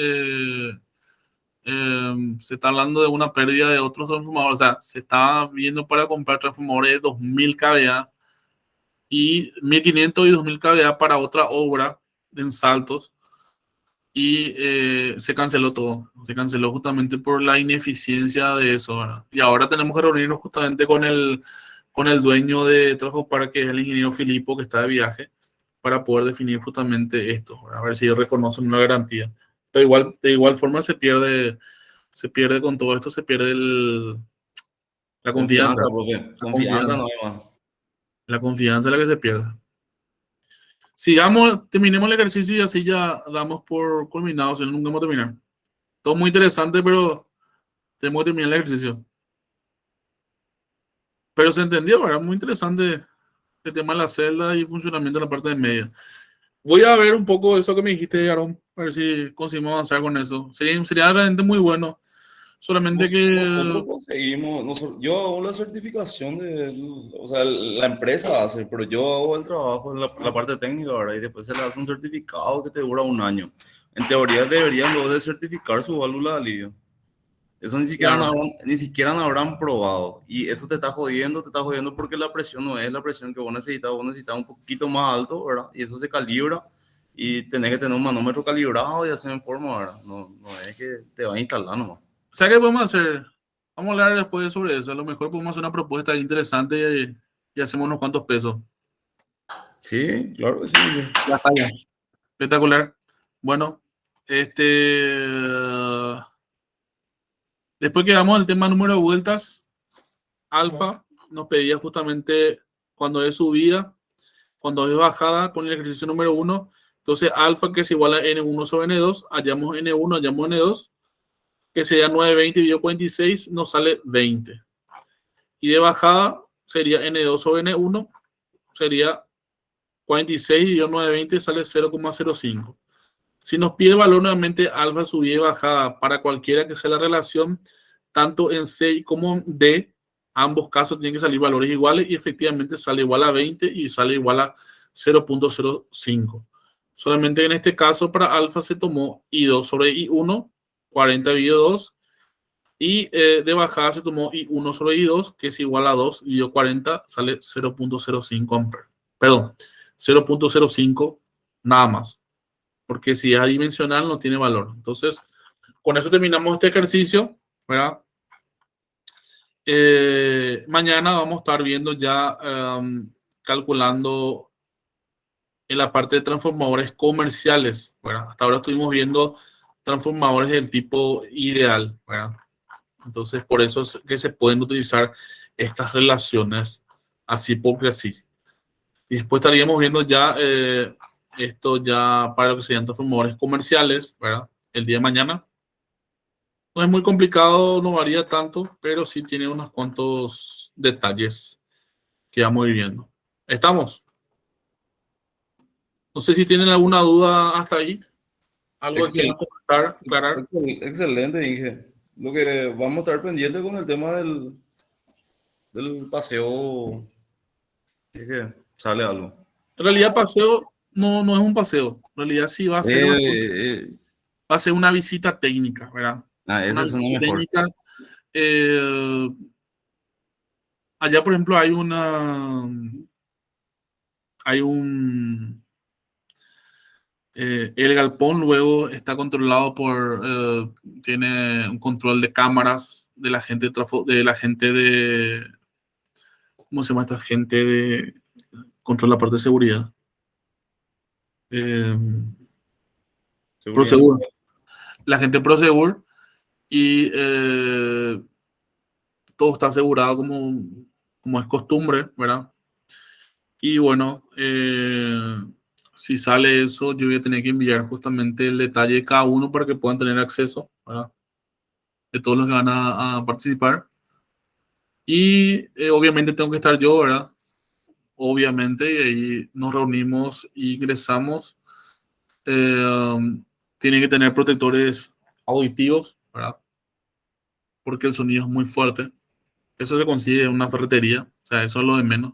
se está hablando de una pérdida de otros transformadores, o sea, se está viendo para comprar transformadores de 2000 kVA y 1500 y 2000 kVA para otra obra en Saltos y se canceló todo. Se canceló justamente por la ineficiencia de eso, ¿verdad? Y ahora tenemos que reunirnos justamente con el dueño de Trafopar, que es el ingeniero Filipo, que está de viaje, para poder definir justamente esto, ¿verdad? A ver si ellos reconocen una garantía. Pero de igual forma se pierde con todo esto, se pierde la confianza. Profe. La Confianza confianza. no hay más. La confianza es la que se pierde. Sigamos, terminemos el ejercicio y así ya damos por culminado, si no, nunca vamos a terminar. Todo muy interesante, pero tenemos que terminar el ejercicio. Pero se entendió, ¿verdad? Muy interesante el tema de la celda y funcionamiento de la parte de medio. Voy a ver un poco eso que me dijiste, Aaron, a ver si conseguimos avanzar con eso. Sería realmente muy bueno. Solamente que Nosotros conseguimos, yo hago la certificación o sea, la empresa hace, pero yo hago el trabajo en la parte técnica, ¿verdad? Y después se le hace un certificado que te dura 1 año. En teoría deberían luego de certificar su válvula de alivio. Eso claro. ni siquiera no habrán probado. Y eso te está jodiendo porque la presión no es la presión que vos necesitas un poquito más alto, ¿verdad? Y eso se calibra y tenés que tener un manómetro calibrado y hacer en forma, ¿verdad? No es que te va a instalar nomás. ¿Sabes qué podemos hacer? Vamos a hablar después sobre eso. A lo mejor podemos hacer una propuesta interesante y hacemos unos cuantos pesos. Sí, claro que sí. Ya está, ya. Espectacular. Bueno, después que damos el tema número de vueltas, alfa nos pedía justamente cuando es subida, cuando es bajada con el ejercicio número 1. Entonces, alfa que es igual a N1 sobre N2, hallamos N1, hallamos N2, que sería 920 dividido 46, nos sale 20. Y de bajada sería N2 sobre N1, sería 46 dividido 920, sale 0,05. Si nos pide el valor nuevamente alfa, subida y bajada para cualquiera que sea la relación, tanto en C como en D, ambos casos tienen que salir valores iguales y efectivamente sale igual a 20 y sale igual a 0.05. Solamente en este caso para alfa se tomó I2 sobre I1, 40 dividido 2, y de bajada se tomó I1 sobre I2, que es igual a 2 dividido 40, sale 0.05 amperes. Perdón, 0.05 nada más, porque si es adimensional no tiene valor. Entonces, con eso terminamos este ejercicio, ¿verdad? Mañana vamos a estar viendo ya, calculando en la parte de transformadores comerciales, ¿verdad? Hasta ahora estuvimos viendo transformadores del tipo ideal, ¿verdad? Entonces, por eso es que se pueden utilizar estas relaciones así porque así. Y después estaríamos viendo ya esto ya para lo que serían transformadores comerciales, ¿verdad? El día de mañana. No es muy complicado, no varía tanto, pero sí tiene unos cuantos detalles que vamos a ir viendo. ¿Estamos? No sé si tienen alguna duda hasta ahí. Algo que quieran comentar, aclarar. Excelente, dije. Lo que vamos a estar pendientes con el tema del paseo, es que sale algo. En realidad, paseo no es un paseo. En realidad, sí va a ser, va a ser una visita técnica, ¿verdad? Esa Una es una visita mejor. técnica. Allá, por ejemplo, hay el galpón luego está controlado tiene un control de cámaras de la gente de, ¿cómo se llama esta gente de control la parte de seguridad? Prosegur. La gente de Prosegur y todo está asegurado como es costumbre, ¿verdad? Y bueno, si sale eso, yo voy a tener que enviar justamente el detalle de cada uno para que puedan tener acceso, ¿verdad? De todos los que van a participar. Y obviamente tengo que estar yo, ¿verdad? Obviamente, y ahí nos reunimos y ingresamos. Tienen que tener protectores auditivos, ¿verdad? Porque el sonido es muy fuerte. Eso se consigue en una ferretería, o sea, eso es lo de menos.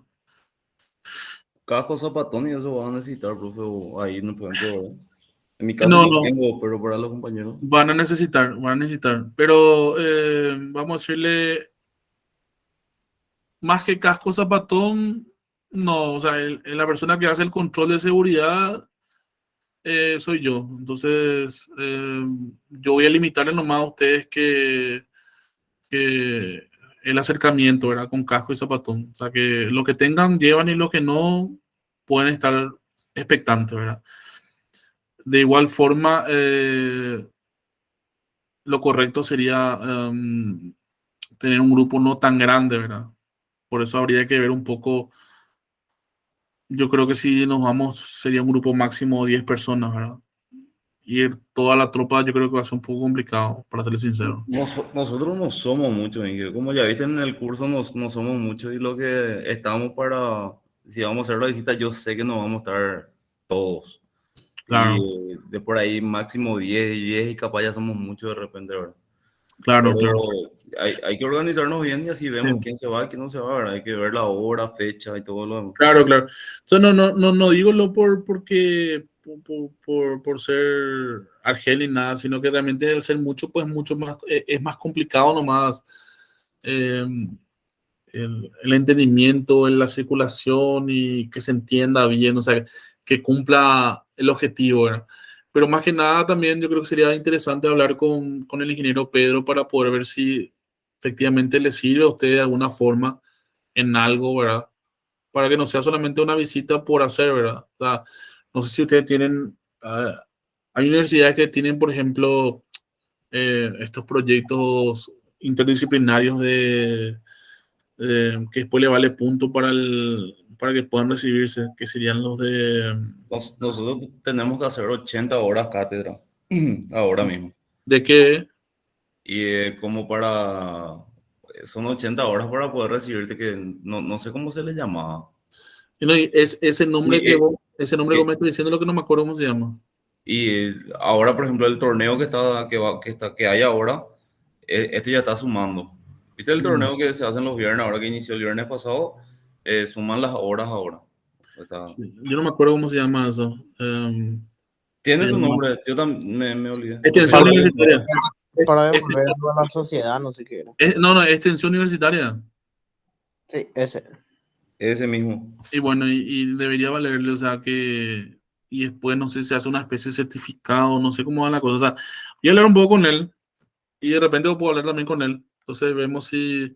Casco, zapatón y eso van a necesitar, profe, o ahí no, por ejemplo. En mi caso No, yo no, tengo, pero para los compañeros. van a necesitar. Pero vamos a decirle, más que casco, zapatón, no, o sea, la persona que hace el control de seguridad soy yo. Entonces, yo voy a limitarle nomás a ustedes que el acercamiento, ¿verdad? Con casco y zapatón. O sea, que lo que tengan llevan y lo que no pueden estar expectantes, ¿verdad? De igual forma, lo correcto sería tener un grupo no tan grande, ¿verdad? Por eso habría que ver un poco. Yo creo que si nos vamos, sería un grupo máximo de 10 personas, ¿verdad? Ir toda la tropa, yo creo que va a ser un poco complicado, para serles sincero. Nosotros no somos muchos, Miguel. Como ya viste en el curso, no somos muchos y lo que estamos para, si vamos a hacer la visita, yo sé que no vamos a estar todos. Claro, Y de por ahí máximo 10 y capaz ya somos muchos de repente, ¿verdad? claro, Pero claro. hay que organizarnos bien y así Sí. vemos quién se va y quién no se va, ¿verdad? Hay que ver la hora, fecha y todo lo demás. Claro, claro. Entonces, no digo lo porque por ser argel ni nada, sino que realmente el ser mucho, pues mucho más, es más complicado nomás eh, el entendimiento, en la circulación y que se entienda bien, o sea, que cumpla el objetivo, ¿verdad? Pero más que nada también yo creo que sería interesante hablar con el ingeniero Pedro para poder ver si efectivamente le sirve a usted de alguna forma en algo, ¿verdad? Para que no sea solamente una visita por hacer, ¿verdad? O sea, no sé si ustedes tienen, hay universidades que tienen, por ejemplo, estos proyectos interdisciplinarios que después le vale punto para que puedan recibirse, que serían los Nosotros tenemos que hacer 80 horas cátedra ahora mismo. de que, Y como son 80 horas para poder recibirte, que no sé cómo se le llamaba. y no, y ese nombre Y, ese nombre que me está diciendo lo que no me acuerdo cómo se llama. Y ahora, por ejemplo, el torneo que hay ahora, este ya está sumando. ¿Viste el torneo que se hacen los viernes, ahora que inició el viernes pasado? Suman las horas ahora. Está- Sí, yo no me acuerdo cómo se llama eso. Tiene Se su llama nombre, yo también me olvidé. extensión Porque- universitaria. Para devolver Extensión- algo a la sociedad, no sé qué era. no, no, extensión universitaria. Sí, ese. Ese mismo. Y bueno, y debería valerle, o sea, que. Y después, no sé, se hace una especie de certificado, no sé cómo va la cosa. O sea, voy a hablar un poco con él y de repente puedo hablar también con él. Entonces, vemos si.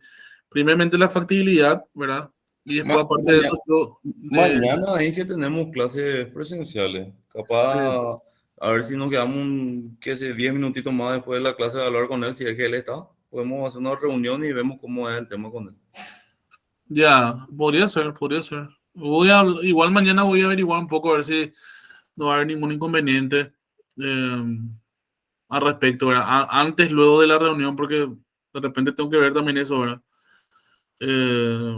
Primeramente la factibilidad, ¿verdad? Y después, aparte de eso, yo. Mañana ahí que tenemos clases presenciales. Capaz, a ver si nos quedamos, qué sé, 10 minutitos más después de la clase de hablar con él, si es que él está. Podemos hacer una reunión y vemos cómo es el tema con él. Ya, podría ser, podría ser. Igual mañana voy a averiguar un poco a ver si no va a haber ningún inconveniente eh, al respecto, ¿verdad? Antes, luego de la reunión, porque de repente tengo que ver también eso, ¿verdad? Eh,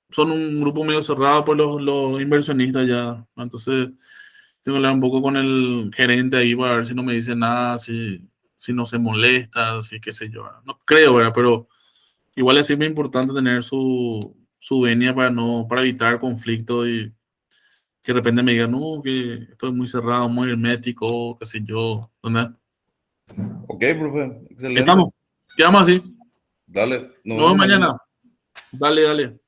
Son un grupo medio cerrado por los inversionistas ya, entonces tengo que hablar un poco con el gerente ahí para ver si no me dice nada, si no se molesta, si qué sé yo, ¿verdad? No creo, ¿verdad? Pero igual es siempre importante tener su venia para evitar conflicto y que de repente me digan, no, que esto es muy cerrado, muy hermético, qué sé yo. ¿Dónde? Ok, profe, excelente. Estamos. Quedamos así. Dale, nos Nos vemos vemos mañana. mañana. Dale, dale.